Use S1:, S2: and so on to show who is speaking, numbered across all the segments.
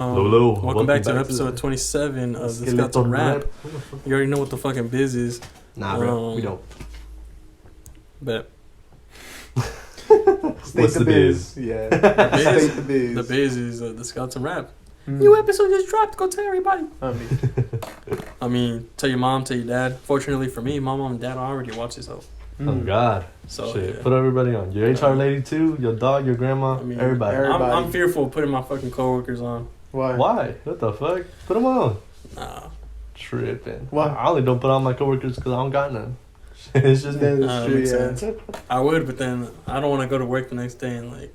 S1: Welcome back to episode 27 of the Skeleton Rap. You already know what the fucking biz is.
S2: Nah, bro, we don't.
S1: Bet.
S2: What's the biz?
S3: Yeah.
S1: State
S3: the biz.
S1: The biz is the Skeleton Rap. New episode just dropped. Go tell everybody. I mean, tell your mom, tell your dad. Fortunately for me, my mom and dad already watch this. So.
S2: Oh God.
S1: So
S2: shit.
S1: yeah.
S2: Put everybody on. Your HR lady too. Your dog. Your grandma.
S1: I mean,
S2: everybody.
S1: I'm fearful of putting my fucking coworkers on.
S3: Why?
S2: Why? What the fuck? Put them on.
S1: Nah.
S2: Tripping.
S3: Why?
S2: I only don't put on my coworkers because I don't got none. It's just
S3: That
S1: Makes
S3: is true,
S1: sense. I would, but then I don't want to go to work the next day and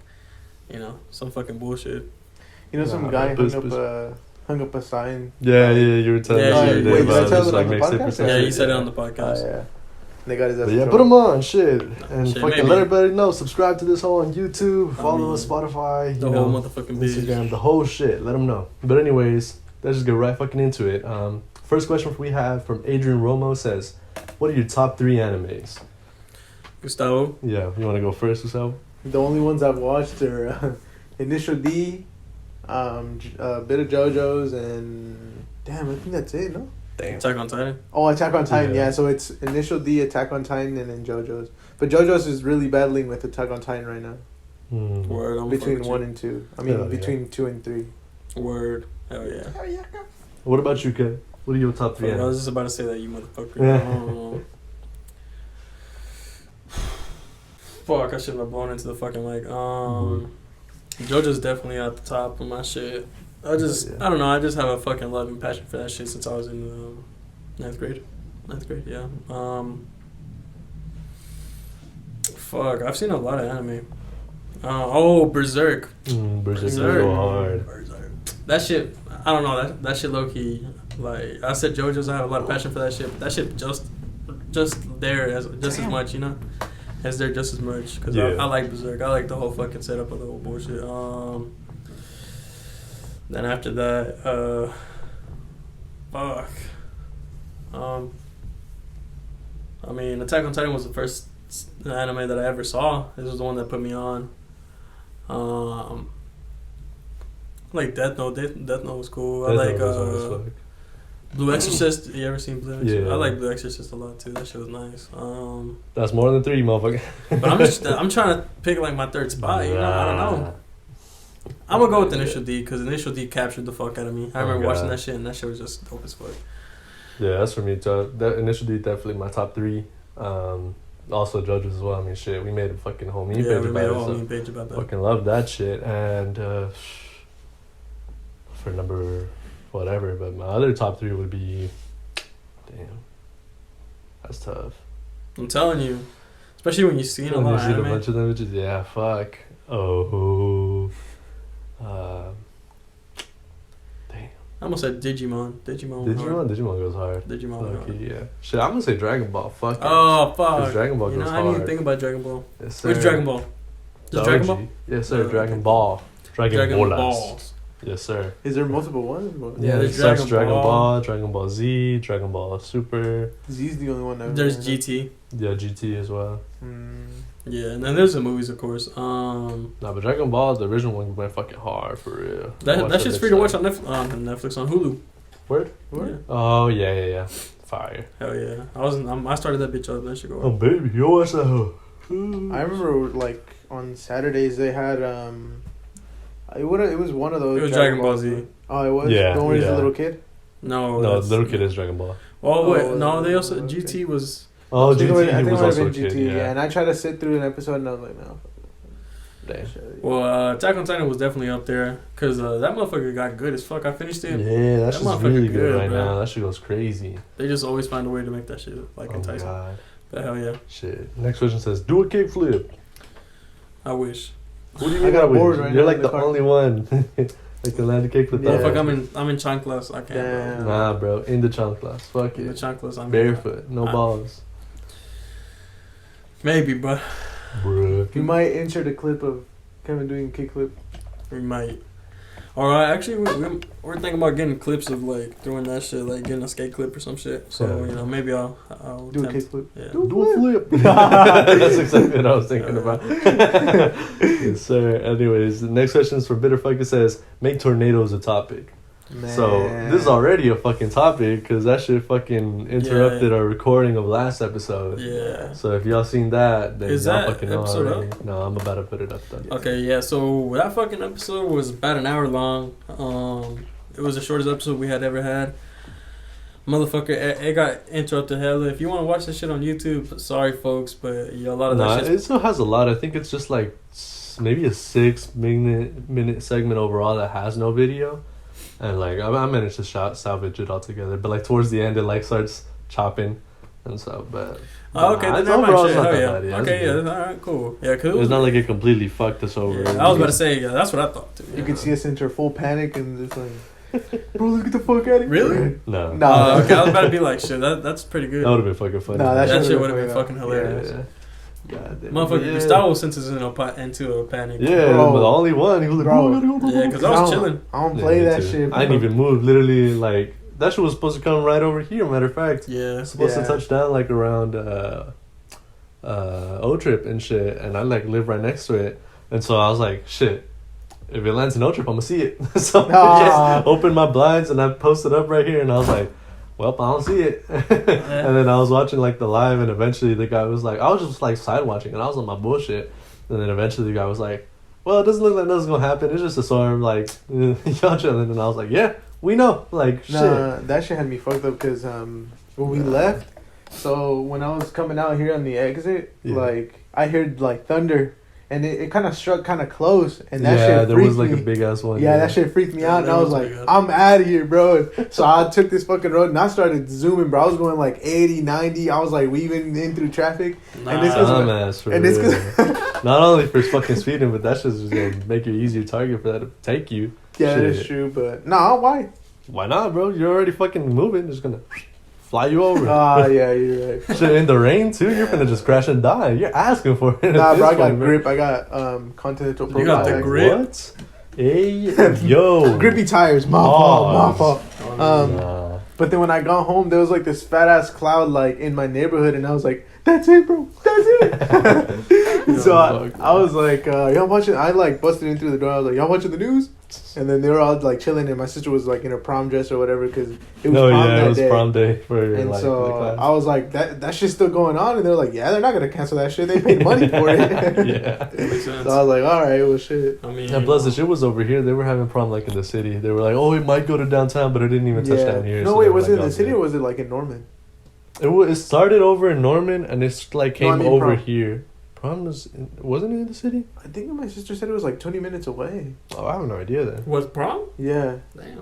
S1: some fucking bullshit.
S3: You know, some guy hung up a sign.
S2: Yeah, you were telling me the
S3: wait,
S2: other day
S3: did I
S2: about
S3: tell
S2: just
S3: it
S2: like
S3: on the
S2: make
S3: podcast?
S2: 6%.
S1: Yeah, you said it on the podcast.
S3: Yeah. They got his ass.
S2: But yeah,
S3: in
S2: put them
S3: trouble.
S2: on, shit. And
S1: Shit,
S2: fucking
S1: maybe.
S2: let everybody know. Subscribe to this whole on YouTube.
S1: I
S2: Follow
S1: mean,
S2: us, Spotify.
S1: The
S2: you
S1: whole
S2: know,
S1: motherfucking biz.
S2: Instagram, the whole shit. Let them know. But anyways, let's just get right fucking into it. First question we have from Adrian Romo says, what are your top 3 animes?
S1: Gustavo.
S2: Yeah, you want to go first, Gustavo?
S3: The only ones I've watched are Initial D, a bit of JoJo's, and damn, I think that's it. No.
S2: Damn.
S1: Attack on Titan.
S3: Oh, Attack on Titan.
S2: Yeah.
S3: Yeah, so it's Initial D, Attack on Titan, and then JoJo's. But JoJo's is really battling with Attack on Titan right now.
S1: Word. I'm
S3: Between
S1: fucking
S3: 1 and 2. I mean,
S2: Hell yeah.
S3: between 2 and 3.
S1: Word. Hell yeah.
S2: What about you, Ken? What are your top 3
S1: Fuck, I was
S2: animes?
S1: just about to say that, you motherfucker.
S2: Yeah.
S1: Fuck, I shouldn't have blown into the fucking mic. JoJo's definitely at the top of my shit. I don't know, I just have a fucking love and passion for that shit since I was in 9th grade. 9th grade, yeah. Fuck, I've seen a lot of anime. Berserk.
S2: Berserk is
S1: Berserk.
S2: so hard.
S1: Berserk. That shit, I don't know, that shit low key, like, I said JoJo's, I have a lot of passion for that shit, but that shit just there as much, you know? As there just as much, because
S2: Yeah.
S1: I like Berserk. I like the whole fucking setup of the whole bullshit. Then after that, fuck. I mean, Attack on Titan was the first anime that I ever saw. This was the one that put me on. Like Death Note. Death Note was cool. I like Blue Exorcist. You ever seen Blue Exorcist?
S2: Yeah.
S1: I like Blue Exorcist a lot too. That shit was nice.
S2: That's more than 3, motherfucker.
S1: But I'm trying to pick like my third spot. You know, I don't know. I'm gonna go with Initial D because Initial D captured the fuck out of me. I remember watching that shit and that shit was just dope as fuck.
S2: Yeah, that's for me too. That Initial D definitely my top 3. Also JoJo's as well. I mean, shit, we made a fucking whole meme page
S1: we made a whole
S2: about
S1: meme
S2: it.
S1: page about
S2: So
S1: that.
S2: fucking love that shit. And for number whatever, but my other top 3 would be, damn, that's tough.
S1: I'm telling you, especially when you've seen a
S2: When
S1: lot
S2: you
S1: of
S2: see a
S1: anime.
S2: bunch of them, which is fuck. Oh, damn.
S1: I almost said Digimon. Digimon
S2: Digimon goes hard.
S1: Digimon was
S2: Fuck
S1: hard.
S2: yeah. Shit, I'm gonna say Dragon Ball. Fuck it.
S1: Oh
S2: 'Cause
S1: fuck!
S2: Dragon Ball
S1: You know,
S2: goes
S1: I didn't even
S2: hard.
S1: think about Dragon Ball.
S2: Yes, sir.
S1: Which Dragon Ball?
S2: The
S1: Just Dragon
S2: OG.
S1: Ball?
S2: Yes, sir.
S1: Okay.
S2: Dragon Ball. Dragon Balls.
S1: Balls.
S2: Yes, sir.
S3: Is there multiple ones?
S1: Yeah, there's
S2: it starts
S1: Dragon
S2: Dragon
S1: Ball.
S2: Ball, Dragon Ball Z, Dragon Ball Super.
S3: Z's the only one I've
S1: There's
S3: ever heard of.
S1: GT.
S2: Yeah, GT as well.
S1: Yeah, and then there's the movies, of course.
S2: Nah, but Dragon Ball, the original one, went fucking hard for real.
S1: That shit's free to watch on Netflix, on Hulu.
S2: Word?
S1: Yeah.
S2: Oh yeah. Fire.
S1: Hell yeah! I started that bitch up. That shit go.
S2: Oh baby, you watch that hoe.
S3: I remember like on Saturdays they had it was one of those.
S1: It was Dragon Ball Z.
S3: Oh, it was.
S2: Yeah,
S3: The one where he's a
S2: yeah.
S3: little kid.
S1: No,
S2: No,
S1: that's-
S2: little kid is Dragon Ball.
S1: Oh wait,
S3: Oh,
S1: no, they also
S3: okay.
S1: GT was.
S2: Oh,
S3: I think
S2: GT,
S3: it
S2: he
S3: might
S2: was
S3: have
S2: also
S3: been
S2: a kid.
S3: GT,
S2: Yeah.
S3: and I tried to sit through an episode and I was like, no.
S2: Damn.
S1: Well, Attack on Titan was definitely up there because that motherfucker got good as fuck. I finished it.
S2: Yeah, that's just
S1: motherfucker
S2: really good
S1: good,
S2: right
S1: bro.
S2: now. That shit goes crazy.
S1: They just always find a way to make that shit like
S2: Oh
S1: enticing.
S2: god.
S1: But hell yeah,
S2: Shit. Next question says, do a kickflip.
S1: I wish.
S2: What do you
S3: I
S2: mean?
S3: got
S2: by wish?
S3: bored right
S2: You're
S3: now
S2: like
S3: in
S2: the
S3: the car.
S2: only one that can land a kickflip.
S3: Yeah.
S2: that
S1: Fuck,
S2: fast.
S1: I'm in chanclas. I can't.
S3: Damn.
S1: Bro.
S2: Nah, bro. In the chanclas. Fuck
S1: In the
S2: it.
S1: chanclas, I'm
S2: Barefoot. No balls.
S1: Maybe, but
S2: Bruh.
S3: You might insert a clip of Kevin doing a kickflip.
S1: we might. Alright, actually, we're thinking about getting clips of like doing that shit, like getting a skate clip or some shit. So
S2: Yeah.
S1: you know, maybe I'll
S3: Do a
S1: attempt.
S3: kickflip.
S1: Yeah.
S2: Do a flip. That's exactly what I was thinking about. Yes, sir. Anyways, the next question is for Bitterfuck. It says, make tornadoes a topic.
S3: Man.
S2: So this is already a fucking topic because that shit fucking interrupted our recording of last episode.
S1: Yeah.
S2: So if y'all seen that, then
S1: Is
S2: y'all
S1: that
S2: fucking know
S1: episode
S2: already.
S1: up?
S2: No, I'm about to put it up though.
S1: Okay, yeah. So that fucking episode was about an hour long. It was the shortest episode we had ever had. Motherfucker, it got interrupted hella. If you want to watch this shit on YouTube, sorry folks, but yeah, a lot of that shit.
S2: It still has a lot. I think it's just like maybe a 6 minute segment overall that has no video. And like I managed to salvage it all together, but like towards the end it like starts chopping and stuff. But
S1: okay, then never mind. Shit. Oh yeah. Okay, yeah. All right, cool. Yeah, cause
S2: it's not like it completely fucked us over.
S1: Yeah, I was about to say, yeah, that's what I thought too.
S3: You could see us enter full panic and just like, bro, let's get the fuck out of here.
S1: Really?
S2: No.
S1: Okay, I was about to be like, shit, that's pretty good.
S2: That would have been fucking funny.
S3: Nah,
S1: that shit would have been fucking hilarious.
S2: Yeah. God damn.
S1: Motherfucker,
S2: Yeah.
S1: Gustavo sent us into a panic.
S2: Yeah,
S3: Bro.
S2: but the only one. He was like,
S3: Bro.
S2: bro, I gotta go.
S1: Yeah, because I was chilling.
S3: I don't play
S2: me
S3: that
S2: too.
S3: shit. Bro.
S2: I didn't even move. Literally, like that shit was supposed to come right over here. Matter of fact,
S1: Yeah.
S2: it's supposed to
S3: Yeah.
S2: touch down like around O-Trip and shit, and I like live right next to it, and so I was like, shit. If it lands in O-Trip, I'm gonna see it. So I just opened my blinds and I posted up right here, and I was like, well, I don't see it. And then I was watching like the live, and eventually the guy was like, I was just like side watching, and I was on my bullshit. And then eventually the guy was like, well, it doesn't look like nothing's gonna happen. It's just a storm. Like, y'all chilling. And I was like, yeah, we know. Like, shit.
S3: Nah, that shit had me fucked up because when we left, so when I was coming out here on the exit,
S2: Yeah.
S3: like I heard like thunder, and it kind of struck kind of close, and that
S2: yeah,
S3: shit
S2: there
S3: freaked
S2: was like
S3: me.
S2: a big ass one.
S3: Yeah, that shit freaked me
S1: Yeah,
S3: out, and
S1: that
S3: I was
S1: was
S3: like,
S1: big ass.
S3: I'm out of here, bro. So I took this fucking road, and I started zooming, bro. I was going like 80, 90. I was like weaving in through traffic.
S1: Nah,
S3: this is-
S2: Dumbass, for
S3: and it's
S2: real. Not only for fucking speeding, but that's just gonna make you an easier target for that to take you.
S3: Yeah,
S2: Shit.
S3: that's true, but nah, why?
S2: Why not, bro? You're already fucking moving. Just gonna fly you over.
S3: Ah, yeah, you're right.
S2: Shit, in the rain too, you're gonna just crash and die. You're asking for it.
S3: Nah,
S2: at
S3: bro, I
S2: this
S3: got
S2: point, bro.
S3: grip. I got Continental Pro.
S1: You got the
S3: tires.
S1: grip?
S2: What? Hey, yo.
S3: Grippy tires. My fault. My fault.
S2: Nah.
S3: But then when I got home, there was like this fat ass cloud like in my neighborhood, and I was like, "That's it, bro. That's it." So I was like, "Y'all watching?" I like busted in through the door. I was like, "Y'all watching the news?" And then they were all like chilling, and my sister was like in her prom dress or whatever because it was
S2: No,
S3: prom
S2: yeah,
S3: that
S2: it was
S3: day.
S2: prom day for
S3: And
S2: like
S3: so
S2: the class.
S3: I was like, "That shit's still going on," and they're like, "Yeah, they're not gonna cancel that shit. They paid money for it."
S2: Yeah.
S1: Makes sense.
S3: So I was like, "All right, well, shit."
S1: I mean,
S2: And plus, the shit was over here. They were having prom like in the city. They were like, "Oh, it might go to downtown, but it didn't even touch down here."
S3: No,
S2: so
S3: wait,
S2: they were
S3: was it
S2: like,
S3: in
S2: "Oh,
S3: the city
S2: yeah."
S3: or was it like in Norman?
S2: It started over in Norman, and it's like
S3: No, I
S2: came
S3: mean
S2: over
S3: prom.
S2: here. Prom wasn't it in the city?
S3: I think my sister said it was like 20 minutes away.
S2: Oh, I have no idea then.
S1: was prom?
S3: Yeah.
S1: Damn.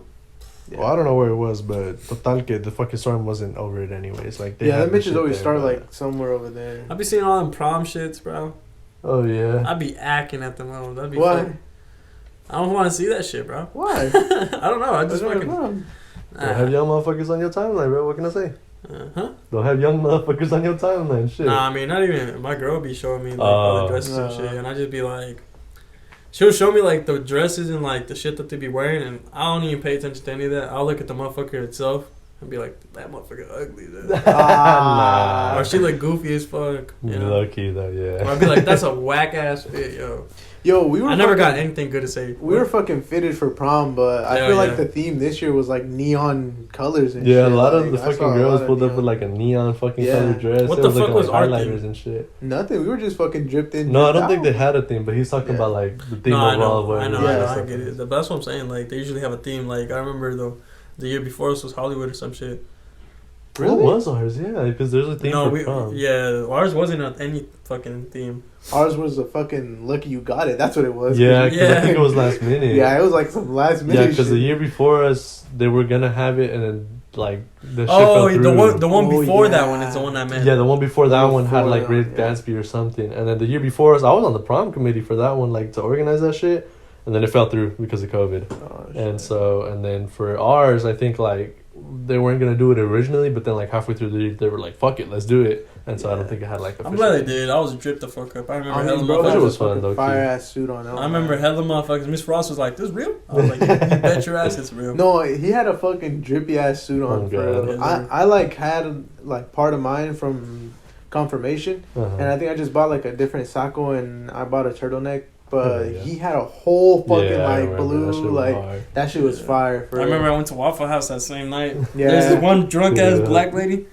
S2: Well, I don't know where it was, but total que the fucking storm wasn't over it anyways. Like they
S3: Yeah,
S2: had
S3: that
S2: the
S3: bitches
S2: shit
S3: always
S2: there,
S3: start
S2: but-
S3: like somewhere over there.
S1: I be seeing all them prom shits, bro.
S2: Oh yeah.
S1: I be acting at the moment. That'd be
S3: Why?
S1: fun. I don't want to see that shit, bro.
S3: Why?
S1: I don't know. I just
S3: What's
S1: fucking.
S3: wrong?
S2: Don't have young motherfuckers on your timeline, bro. What can I say?
S1: Huh?
S2: Don't have young motherfuckers on your timeline. Shit.
S1: Nah, I mean, not even. My girl be showing me like
S2: Oh.
S1: all the dresses and
S3: No.
S1: shit, and I just be like, she'll show me like the dresses and like the shit that they be wearing, and I don't even pay attention to any of that. I'll look at the motherfucker itself and be like, that motherfucker ugly. Though.
S2: Nah.
S1: Or she look goofy as fuck. You know?
S2: Lucky though, yeah.
S1: Or I'd be like, that's a whack ass fit, yo.
S3: Yo, we were.
S1: I never got
S3: fucking-
S1: anything good to say.
S3: We were fucking fitted for prom, but I
S1: Hell
S3: feel like
S1: yeah.
S3: the theme this year was like neon colors and
S2: Yeah,
S3: shit.
S2: a lot of
S3: Like,
S2: the
S3: I saw
S2: fucking
S3: a
S2: girls
S3: lot of
S2: pulled up
S3: neon.
S2: with like a neon fucking
S3: Yeah.
S2: colored dress.
S1: What
S2: They
S1: the
S2: was
S1: fuck
S2: looking
S1: was
S2: like
S1: our
S2: highlighters
S1: theme?
S2: and shit.
S3: Nothing. We were just fucking dripped in.
S2: No, I
S3: dripped
S2: don't think
S3: out.
S2: they had a theme, but he's talking
S3: Yeah.
S2: about like the theme
S1: No, I
S2: overall.
S1: know, I know,
S3: Yeah.
S1: I know, I get it. But that's what I'm saying. Like, they usually have a theme. Like, I remember the year before us was Hollywood or some shit.
S2: What was ours? Yeah, because there's a theme
S1: No,
S2: for prom.
S1: yeah, ours wasn't any fucking theme.
S3: Ours was a fucking lucky you got it. That's what it was.
S2: Yeah, because
S1: Yeah.
S2: I think it was last minute.
S3: Yeah, it was like some last minute.
S2: Yeah, because the
S3: shit.
S2: year before us, they were gonna have it, and then like the shit
S1: Oh,
S2: fell
S1: the one
S3: Oh,
S1: before that
S3: yeah.
S1: one is the one I meant.
S2: Yeah, the one before that one had
S3: Before
S2: like
S3: that,
S2: Great
S3: yeah.
S2: Gatsby or something, and then the year before us, I was on the prom committee for that one, like to organize that shit, and then it fell through because of COVID.
S3: Oh, shit.
S2: And then for ours, I think like they weren't gonna do it originally, but then like halfway through the year, they were like, "Fuck it, let's do it." And so I don't think it had like.
S1: I'm glad they did. I was dripped the fuck up. I remember hella
S3: bro,
S2: it
S1: motherfuckers.
S2: was fun though.
S3: Fire ass suit on.
S1: I remember hella motherfuckers. Miss Frost was like, "This real?" I was like, "You bet your ass it's real."
S3: No, he had a fucking drippy ass suit on.
S2: God.
S3: I like had like part of mine from confirmation, and I think I just bought like a different sacco and I bought a turtleneck. But he had a whole fucking like blue that shit was fire.
S1: I remember I went to Waffle House that same night.
S3: Yeah.
S1: There's this one drunk ass black lady.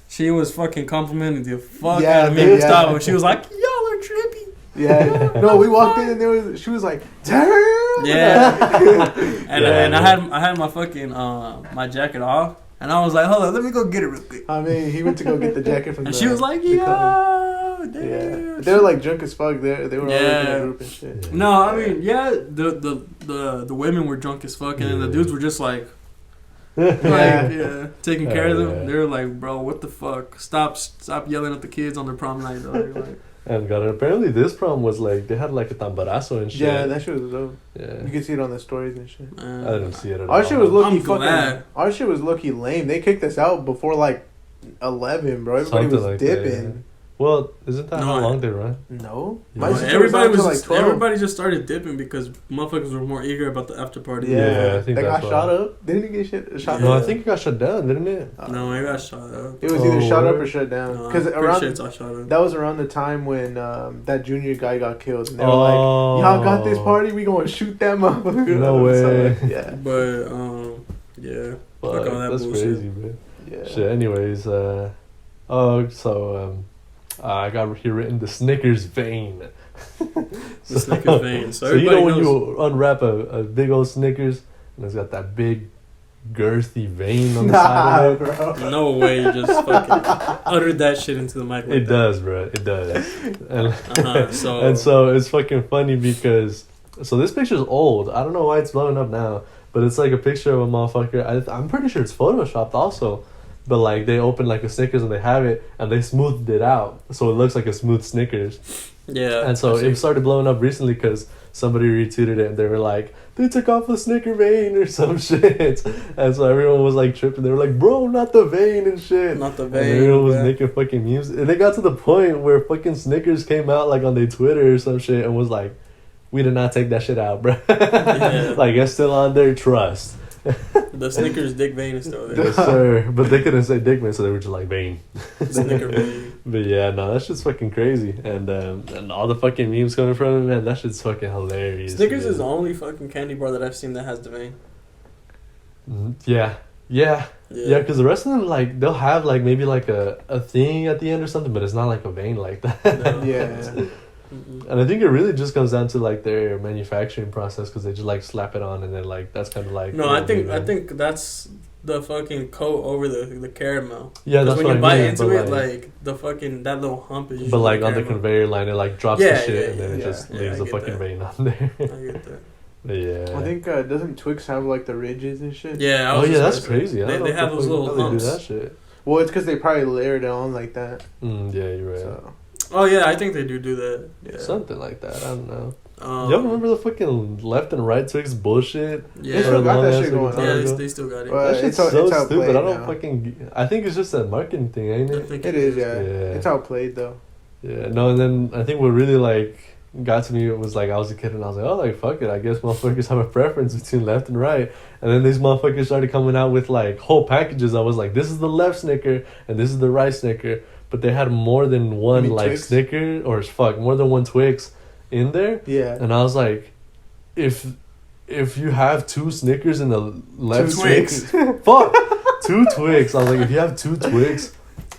S1: She was fucking complimenting the fuck out of me and Gustavo. She was like, "Y'all are trippy."
S3: Yeah. No, we walked in and she was like, "Damn."
S1: Yeah. And I had my fucking my jacket off. And I was like, hold on, let me go get it real quick.
S3: I mean, he went to go get the jacket from
S1: and she was like, yo, damn.
S3: Yeah. They were like drunk as fuck. They were all in a group and shit.
S1: No, I mean, the women were drunk as fuck, and the dudes were just like taking care of them. They were like, bro, what the fuck? Stop yelling at the kids on their prom night. Like,
S2: and God, apparently this prom was like they had like a tambarazo and shit.
S3: Yeah, that shit was dope.
S2: Yeah,
S3: you could see it on the stories and shit.
S2: I didn't see it at all.
S3: Our shit was our shit was low-key lame. They kicked us out before like 11, bro. Everybody was like dipping.
S2: Well, isn't that how long they run?
S3: No.
S1: Everybody just started dipping because motherfuckers were more eager about the after party.
S3: Yeah, I think they got shot up. Didn't it get shot up?
S2: No, I think it got shut down, didn't it?
S1: No, it got shot up.
S3: It was either shot up or shut down.
S1: Because
S3: that was around the time when that junior guy got killed. And they were like, y'all got this party? We gonna shoot that motherfucker.
S2: No way.
S3: Yeah.
S1: But, yeah.
S2: Fuck all that that's bullshit. Crazy, man.
S3: Yeah.
S2: Shit, anyways, I got here written the Snickers Vein.
S1: The Snickers Vein.
S2: So you know when you unwrap a big old Snickers and it's got that big girthy vein on the side of it?
S1: Bro. No way you just fucking uttered that shit into the mic.
S2: It does, bro. It does. And, so it's fucking funny because so this picture's old. I don't know why it's blowing up now, but it's like a picture of a motherfucker. I'm pretty sure it's photoshopped also. But like they open like a Snickers and they have it and they smoothed it out so it looks like a smooth Snickers.
S1: Yeah.
S2: And so it started blowing up recently because somebody retweeted it and they were like, they took off the Snicker vein or some shit. And so everyone was like tripping. They were like, bro, not the vein and shit.
S1: Not the vein.
S2: And everyone was making fucking music. And it got to the point where fucking Snickers came out like on their Twitter or some shit and was like, we did not take that shit out, bro.
S1: Yeah.
S2: Like it's still on their trust.
S1: The Snickers dick vein is still there.
S2: Yes, sir. But they couldn't say dick vein, so they were just like vein.
S1: Snicker vein.
S2: But yeah, no, that shit's fucking crazy. And all the fucking memes coming from it, man, that shit's fucking hilarious.
S1: Snickers is the only fucking candy bar that I've seen that has the vein.
S2: Yeah, because the rest of them, like, they'll have, like, maybe, like, a thing at the end or something, but it's not, like, a vein like that.
S1: No.
S3: Yeah.
S2: And I think it really just comes down to, like, their manufacturing process, because they just, like, slap it on, and then, like, that's kind of, like...
S1: No, I think that's the fucking coat over the caramel.
S2: Yeah, that's
S1: when
S2: what
S1: you
S2: I
S1: bite
S2: mean,
S1: into it, like, the fucking... That little hump is usually
S2: but, like,
S1: the
S2: on the conveyor line, it, like, drops the shit, and then it just leaves the fucking vein on there.
S1: I get that.
S2: Yeah.
S3: I think, doesn't Twix have, like, the ridges and shit?
S1: Yeah.
S2: Oh, yeah, that's crazy.
S1: They have those little humps.
S2: They do that shit.
S3: Well, it's because they probably layered it on like that.
S2: Yeah, you're right.
S3: So.
S1: Oh, yeah, I think they do that. Yeah.
S2: Something like that. I don't know. Y'all remember the fucking left and right Twix bullshit?
S1: Yeah.
S3: They still got that shit going on.
S1: Yeah, they still got it.
S2: That shit's so stupid. I don't fucking... I think it's just a marketing thing, ain't it?
S1: I think
S3: it is, yeah. It's outplayed, though.
S2: Yeah, no, and then I think what really, like, got to me was, like, I was a kid and I was like, oh, like, fuck it. I guess motherfuckers have a preference between left and right. And then these motherfuckers started coming out with, like, whole packages. I was like, this is the left Snicker and this is the right Snicker. But they had more than one, like, Twix? Snicker or more than one Twix in there.
S3: Yeah.
S2: And I was like, if you have two Snickers in the left
S1: Twix.
S2: fuck, two Twix. I was like, if you have two Twix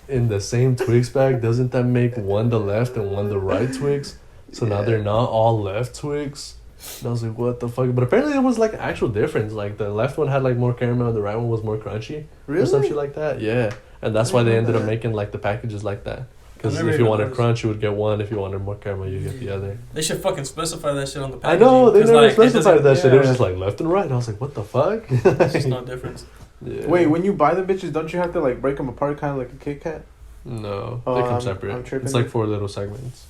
S2: in the same Twix bag, doesn't that make one the left and one the right Twix? So now they're not all left Twix. And I was like, what the fuck? But apparently there was, like, an actual difference. Like, the left one had, like, more caramel, the right one was more crunchy.
S3: Really?
S2: Or some shit like that. Yeah. And that's why they ended up making, like, the packages like that. Because if you wanted crunch, you would get one. If you wanted more caramel, you get the other.
S1: They should fucking specify that shit on the
S2: I
S1: packaging.
S2: know, they never
S1: like,
S2: specified that shit. It was just like left and right. And I was like, what the fuck?
S1: It's just no difference.
S2: Yeah.
S3: Wait, when you buy the bitches, don't you have to, like, break them apart kind of like a Kit Kat?
S2: No, they come separate.
S3: I'm tripping.
S2: It's like 4 little segments.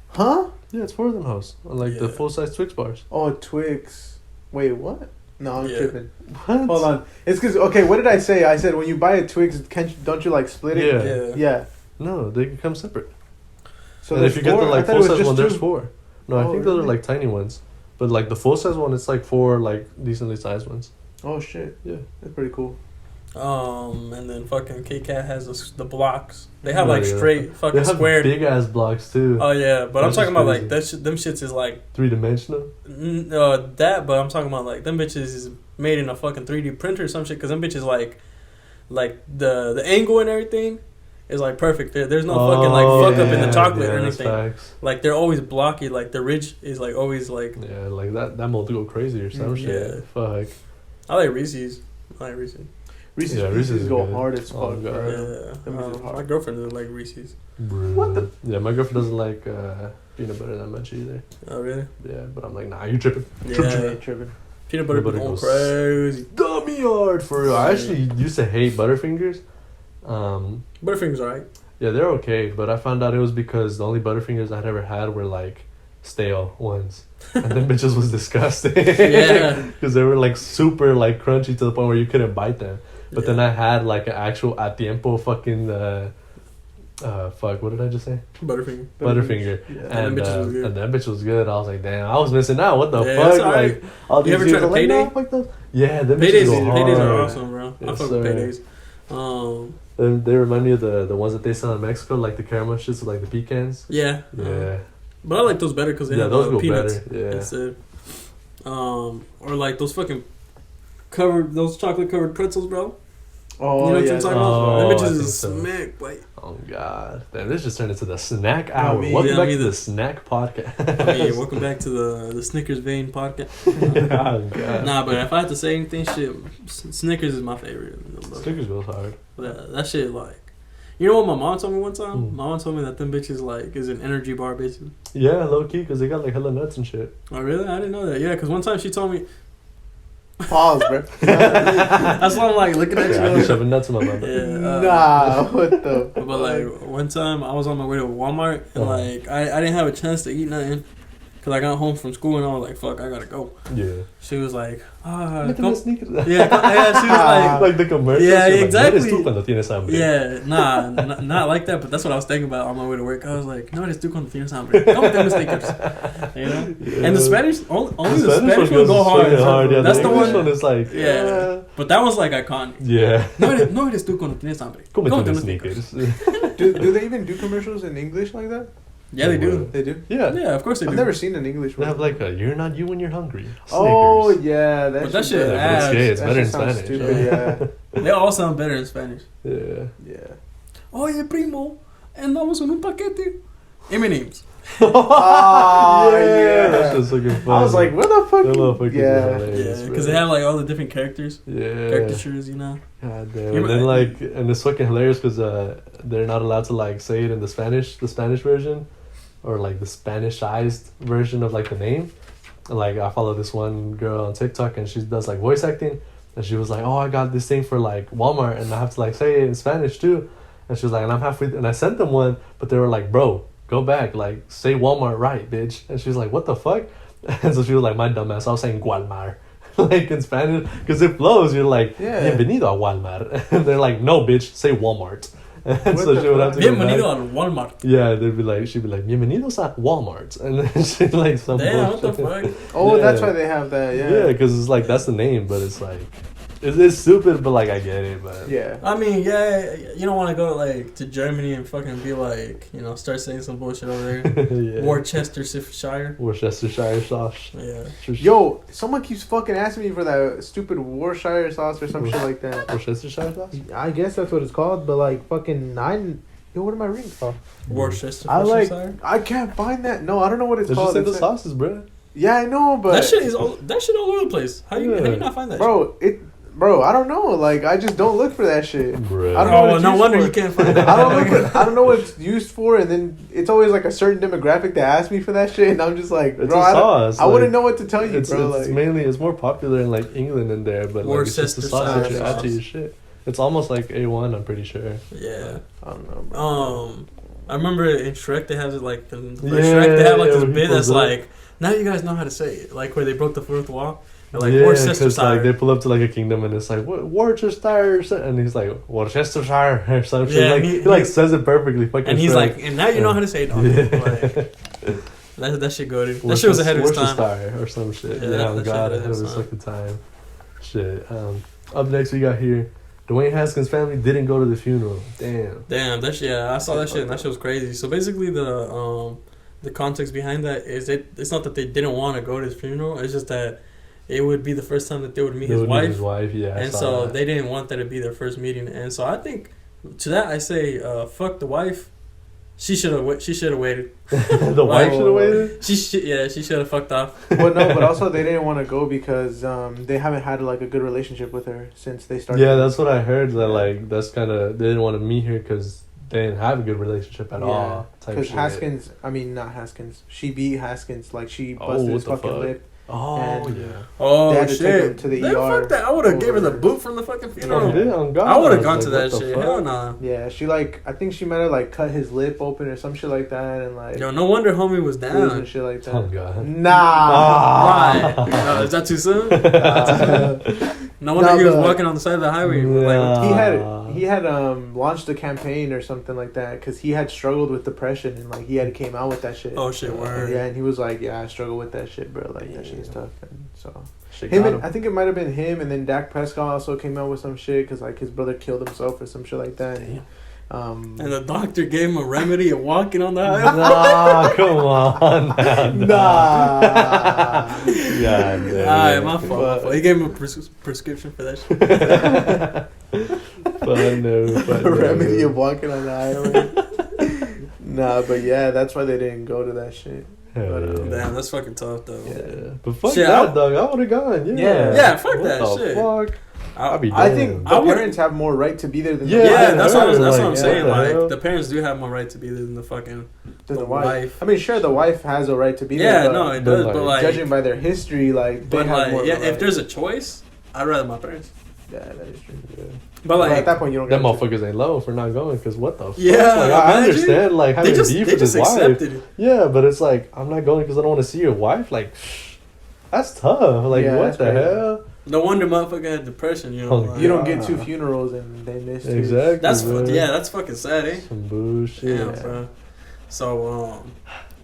S3: Huh?
S2: Yeah, it's 4 of them hoes. Like the full-size Twix bars.
S3: Oh, Twix. Wait, what? No, I'm tripping.
S2: What?
S3: Hold on. It's because, okay, what did I say? I said when you buy a Twix, don't you, like, split it?
S2: Yeah.
S3: Yeah.
S2: No, they can come separate.
S3: So
S2: and if you get the like full size one, there's
S3: 2.
S2: 4. No, I think those are like tiny ones. But like the full size one, it's like 4 like decently sized ones.
S3: Oh shit.
S2: Yeah.
S3: That's pretty cool.
S1: And then fucking K-Cat has the blocks. They have like straight fucking
S2: they have
S1: square.
S2: big ass blocks too.
S1: Oh yeah, but I'm talking about
S2: crazy.
S1: like them shits is like
S2: 3-dimensional.
S1: That, but I'm talking about like them bitches is made in a fucking 3D printer or some shit. Cause them bitches like the angle and everything is like perfect. There's no fucking like fuck up in the chocolate or anything. Facts. Like they're always blocky. Like the ridge is like always like.
S2: Yeah, like that mold to go crazy or some shit. Fuck.
S1: I like Reese's. Reese's
S3: go hard as fuck.
S2: Oh,
S1: yeah. My girlfriend doesn't like Reese's.
S3: What the?
S2: Yeah, my girlfriend doesn't like peanut butter that much either.
S1: Oh really?
S2: Yeah, but I'm like, nah, you tripping.
S1: Yeah,
S3: tripping.
S1: Peanut butter goes crazy.
S2: Dummy hard for real. I actually used to hate Butterfingers.
S1: Butterfingers alright.
S2: Yeah, they're okay, but I found out it was because the only Butterfingers I'd ever had were like stale ones. And them bitches was disgusting.
S1: Yeah.
S2: Because they were like super like crunchy to the point where you couldn't bite them. But then I had like an actual a tiempo fucking what did I just say? Butterfinger.
S1: Yeah. And
S2: that bitch was good. I was like, damn, I was missing out. What the fuck?
S1: Like,
S2: right. All
S1: you ever tried a Payday?
S2: Yeah, them
S1: Paydays are awesome, bro. I fuck with Paydays.
S2: They remind me of the ones that they sell in Mexico, like the caramel shits with like the pecans.
S1: Yeah.
S2: Yeah.
S1: But I like those better because they have
S2: those go
S1: peanuts.
S2: Better. Yeah.
S1: Instead. Or like those fucking those chocolate covered pretzels, bro.
S3: Oh,
S1: you know
S3: yeah.
S1: what I'm talking about? Them bitches is smack, like.
S2: Oh god, damn! This just turned into the snack hour. Welcome back to the snack podcast.
S1: Welcome back to the Snickers Vein podcast.
S2: Oh god.
S1: Nah, but if I had to say anything, shit, Snickers is my favorite.
S2: Snickers goes hard.
S1: That shit, like, you know what my mom told me one time? My mom told me that them bitches like is an energy bar, basically.
S2: Yeah, low key, because they got like hella nuts and shit.
S1: Oh really? I didn't know that. Yeah, because one time she told me.
S3: Pause, bro.
S1: That's why I'm like looking at you.
S2: I'm shoving nuts in my mouth.
S1: Yeah.
S3: Nah, what the?
S1: But like one time I was on my way to Walmart and like I didn't have a chance to eat nothing because I got home from school and I was like, fuck, I gotta go.
S2: Yeah.
S1: She was like,
S2: look at the sneakers.
S1: Yeah, she was
S2: like the commercial.
S1: Yeah, exactly.
S2: Like, cuando tienes hambre.
S1: Yeah, not like that, but that's what I was thinking about on my way to work. I was like, no eres tú cuando tienes hambre. Come with Snickers. You know? Yeah. And the Spanish, only the Spanish will go hard.
S2: Yeah,
S1: that's the
S2: one
S1: one.
S2: Is like,
S1: yeah. But that one's like iconic.
S2: Yeah.
S1: No eres tú cuando tienes hambre.
S2: Come with Snickers.
S3: Do they even do commercials in English like that?
S1: Yeah, they do.
S3: They do?
S2: Yeah.
S1: Yeah, of course they do.
S3: I've never seen an English one.
S2: They have like a, you're not you when you're hungry. Snickers.
S3: Oh, yeah.
S1: But that shit ass.
S2: It's better in Spanish.
S3: Stupid, yeah.
S1: They all sound better in Spanish.
S2: Yeah.
S3: Yeah.
S1: Oye, primo, andamos en un paquete. M&M's.
S3: Oh, yeah.
S2: That's just looking fun.
S3: I was like, what the fuck?
S2: Yeah.
S1: Yeah, because they have like all the different characters.
S2: Yeah.
S1: Caricatures, you know.
S2: God damn. And then like, and it's fucking hilarious because they're not allowed to like say it in the Spanish version, or like the Spanishized version of like the name. And like I follow this one girl on TikTok and she does like voice acting, and she was like, oh, I got this thing for like Walmart and I have to like say it in Spanish too. And she was like, and I'm halfway, and I sent them one, but they were like, bro, go back, like say Walmart right, bitch. And she was like, what the fuck? And so she was like, my dumbass, I was saying Walmart. Like in Spanish, because it flows. You're like, bienvenido a Walmart, and they're like, no, bitch, say Walmart. And so she would have to
S1: bienvenido a Walmart.
S2: Yeah, she'd be like, bienvenidos a Walmart, and then she'd like some
S1: damn,
S2: bullshit.
S1: what the fuck?
S3: Oh, yeah. That's why they have that. Yeah,
S2: because it's like that's the name, but it's like it's stupid, but like I get it. But
S3: yeah,
S1: I mean, yeah, you don't want to go like to Germany and fucking be like, you know, start saying some bullshit over there.
S2: Yeah.
S1: Worcestershire
S2: sauce.
S1: Yeah.
S3: Yo, someone keeps fucking asking me for that stupid Worcestershire sauce or some shit like that.
S2: Worcestershire sauce?
S3: I guess that's what it's called, but like fucking yo, what are my rings called?
S1: Worcestershire.
S3: I can't find that. No, I don't know what it's called.
S2: Just say the sauces, bro.
S3: Yeah, I know, but
S1: that shit all over the place. How you not find that, shit?
S3: Bro, I don't know. Like, I just don't look for that shit.
S2: Bro.
S3: I don't know.
S1: No wonder you can't find that.
S3: I don't know what it's used for, and then it's always like a certain demographic that asks me for that shit, and I'm just like,
S2: it's
S3: bro,
S2: I
S3: wouldn't know what to tell you,
S2: it's,
S3: bro.
S2: It's mainly more popular in like England and there, but like it's just the sauce that you add to your shit. It's almost like A1, I'm pretty sure.
S1: Yeah.
S3: I don't know, bro.
S1: I remember in Shrek they have it like Shrek they have like this bit that's like, now you guys know how to say it, like where they broke the fourth wall. Like
S2: yeah,
S1: Worcestershire.
S2: like they pull up to like a kingdom and it's like what Worcestershire, and he's like Worcestershire or something.
S1: Yeah,
S2: like he like says it perfectly. Fucking.
S1: And he's
S2: French.
S1: like, and now you know how to say it. Like, that shit good. That shit was ahead of his time.
S2: Worcestershire or some shit.
S1: Yeah,
S2: Yeah,
S1: that
S2: God,
S1: shit
S2: ahead of his fucking time. Shit. Up next we got here. Dwayne Haskins' family didn't go to the funeral. Damn,
S1: that shit. Yeah, I saw that shit, and that shit was crazy. So basically, the context behind that is it's not that they didn't want to go to his funeral. It's just that it would be the first time that they would meet his wife.
S2: Yeah,
S1: and so they didn't want that to be their first meeting. And so I think to that I say, fuck the wife. She should have waited.
S2: The wife should have waited.
S1: She should have fucked off.
S3: Well, no, but also they didn't want to go because they haven't had like a good relationship with her since they started.
S2: Yeah, that's what I heard. That like that's kind of they didn't want to meet her because they didn't have a good relationship at all.
S3: Because Haskins, not Haskins. She beat Haskins. Like she busted his fucking lip.
S2: Oh
S3: and
S2: yeah.
S1: Oh
S3: they had to
S1: shit.
S3: take him to the ER.
S1: Fuck that. I would have gave her the boot from the fucking funeral.
S2: God.
S1: I would have gone to
S2: like,
S1: that shit. Hell nah.
S3: Yeah, she like I think she might have like cut his lip open or some shit like that and like.
S1: Yo, no wonder homie was down
S3: and shit like that.
S2: Oh God.
S3: Nah.
S1: Why? Is that too soon? No wonder he was walking on the side of the highway. Like,
S3: he had launched a campaign or something like that because he had struggled with depression and like he had came out with that shit.
S1: Oh shit, word.
S3: Yeah, and he was like, yeah, I struggle with that shit, bro. Like that shit is tough. And so
S2: him.
S3: I think it might have been him, and then Dak Prescott also came out with some shit because like his brother killed himself or some shit like that.
S1: And the doctor gave him a remedy of walking on the highway.
S2: Nah, come on.
S3: Nah.
S2: Yeah,
S1: Alright, my fault. He gave him a prescription for that shit.
S3: Remedy of walking on the highway. Nah, but yeah, that's why they didn't go to that shit.
S1: Damn, that's fucking tough though.
S3: Yeah,
S2: but fuck that, dog. I would have gone.
S1: Yeah, fuck
S2: what
S1: that
S2: the
S1: shit.
S2: Fuck?
S3: I think the parents have more right to be there than
S1: that's what I'm
S2: like,
S1: saying.
S2: Like
S1: the parents do have more right to be there than the fucking
S3: the wife. I mean, sure, the wife has a right to be
S1: there.
S3: there.
S1: Yeah, no, it does. But like
S3: judging by their history, like they have more.
S1: Yeah, if there's a choice, I'd rather my parents.
S3: Yeah, that is true. Yeah.
S1: But like
S3: at that point, you don't.
S2: Them motherfuckers ain't low for not going because what the fuck?
S1: Yeah,
S2: like, I understand like having beef with his wife.
S1: It.
S2: Yeah, but it's like I'm not going because I don't want to see your wife. Like, that's tough. Like, what the hell?
S1: No wonder motherfucker had depression. You know,
S3: like, you don't get 2 funerals and they miss 2.
S2: Exactly.
S1: That's fucking sad, eh?
S2: Some bullshit.
S1: Damn, bro. So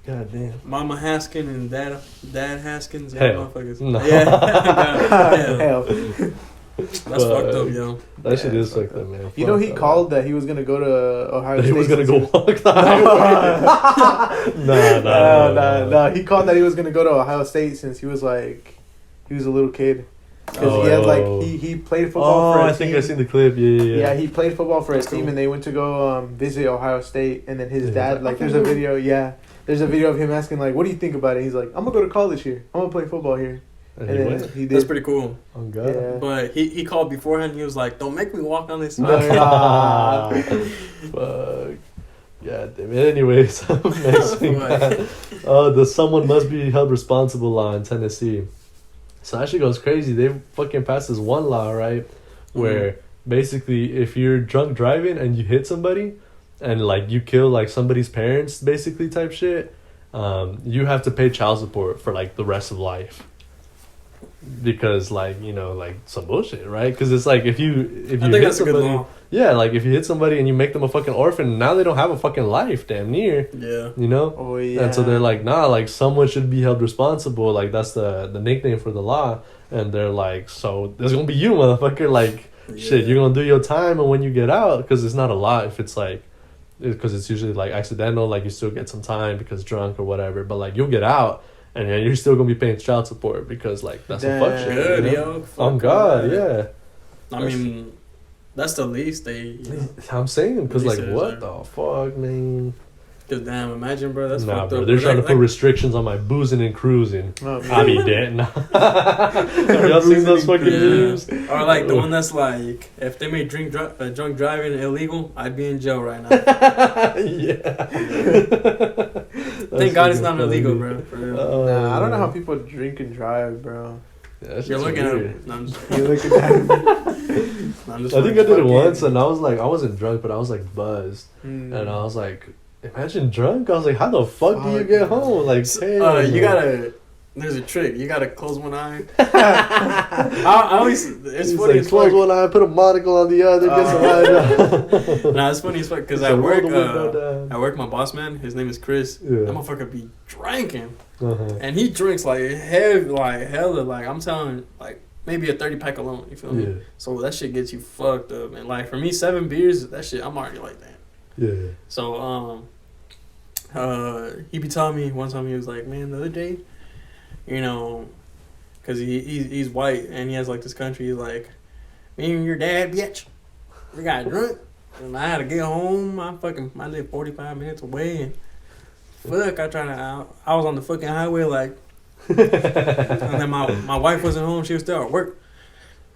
S2: God damn.
S1: Mama Haskins and Dad Haskins.
S2: Hell.
S1: Motherfuckers.
S2: No.
S1: Yeah.
S3: Hell.
S1: That's fucked up, yo.
S2: That shit is fucked up, man.
S3: You know, he called that he was gonna go to Ohio State.
S2: He was gonna go walk the highway.
S3: Nah. He called that he was gonna go to Ohio State since he was a little kid. Because he had he played football for a team.
S2: I think I seen the clip. Yeah.
S3: He played football for a team, and they went to go visit Ohio State, and then his dad there's a video. Yeah, there's a video of him asking like, "What do you think about it?" He's like, "I'm gonna go to college here. I'm gonna play football here." And then he did.
S1: That's pretty cool.
S2: Oh God.
S3: Yeah.
S1: But he called beforehand. He was like, "Don't make me walk on this."
S2: Fuck. Yeah, damn it. Anyways, next thing. The someone must be held responsible law in Tennessee. So that shit goes crazy. They fucking passed this one law, right? Where basically if you're drunk driving and you hit somebody and like you kill like somebody's parents, basically type shit, you have to pay child support for like the rest of life. Because like, you know, like some bullshit, right? Because it's like if you
S1: I think
S2: hit
S1: that's
S2: somebody,
S1: a good law.
S2: Yeah, like if you hit somebody and you make them a fucking orphan, now they don't have a fucking life, damn near.
S1: Yeah.
S2: You know?
S3: Oh yeah.
S2: And so they're like, nah, like someone should be held responsible. Like that's the nickname for the law. And they're like, so there's gonna be you, motherfucker. Like, shit, you're gonna do your time, and when you get out, because it's not a lot. If it's like, because it's usually like accidental, like you still get some time because drunk or whatever. But like you'll get out. And yeah, you're still gonna be paying child support because like that's some fuck shit.
S1: Good,
S2: you know?
S1: yo.
S2: Oh God, yeah.
S1: I mean, that's the least they. You know,
S2: I'm saying because like what
S1: deserve.
S2: the fuck, man.
S1: Cause damn, imagine, bro. That's
S2: Nah,
S1: fucked
S2: bro.
S1: up.
S2: They're trying to put restrictions on my boozing and cruising.
S3: Oh,
S2: I be dead. Have y'all seen those fucking memes?
S1: Or like the one that's like, if they made drunk driving illegal, I'd be in jail right now.
S2: Yeah.
S1: Thank God it's not illegal, bro. For real.
S3: Nah, I don't know how people drink and drive, bro.
S2: Yeah,
S1: You're looking at it. No, I'm just
S3: You're looking at it.
S1: no, I'm just
S2: I think I did it
S3: fucking-
S2: once, and I was like, I wasn't drunk, but I was like buzzed, and I was like, imagine drunk. I was like, how the fuck do you get home? Like, hey,
S1: you gotta. there's a trick. You gotta close one eye. I always, it's
S2: He's
S1: funny.
S2: like, close one eye, put a monocle on the other, get some eye.
S1: Nah, it's funny as fuck because at work, my boss man, his name is Chris.
S2: Yeah.
S1: That motherfucker be drinking,
S2: Uh-huh.
S1: and he drinks like heavy, like hella, like I'm telling, like maybe a 30-pack alone. You feel me?
S2: Yeah.
S1: So that shit gets you fucked up, and like for me, 7 beers, that shit, I'm already like that.
S2: Yeah.
S1: So he be telling me one time, he was like, man, the other day, you know, because he's white and he has like this country, he's like, me and your dad, bitch, we got drunk and I had to get home. I live 45 minutes away, and fuck, I was on the fucking highway like, and then my wife wasn't home, she was still at work,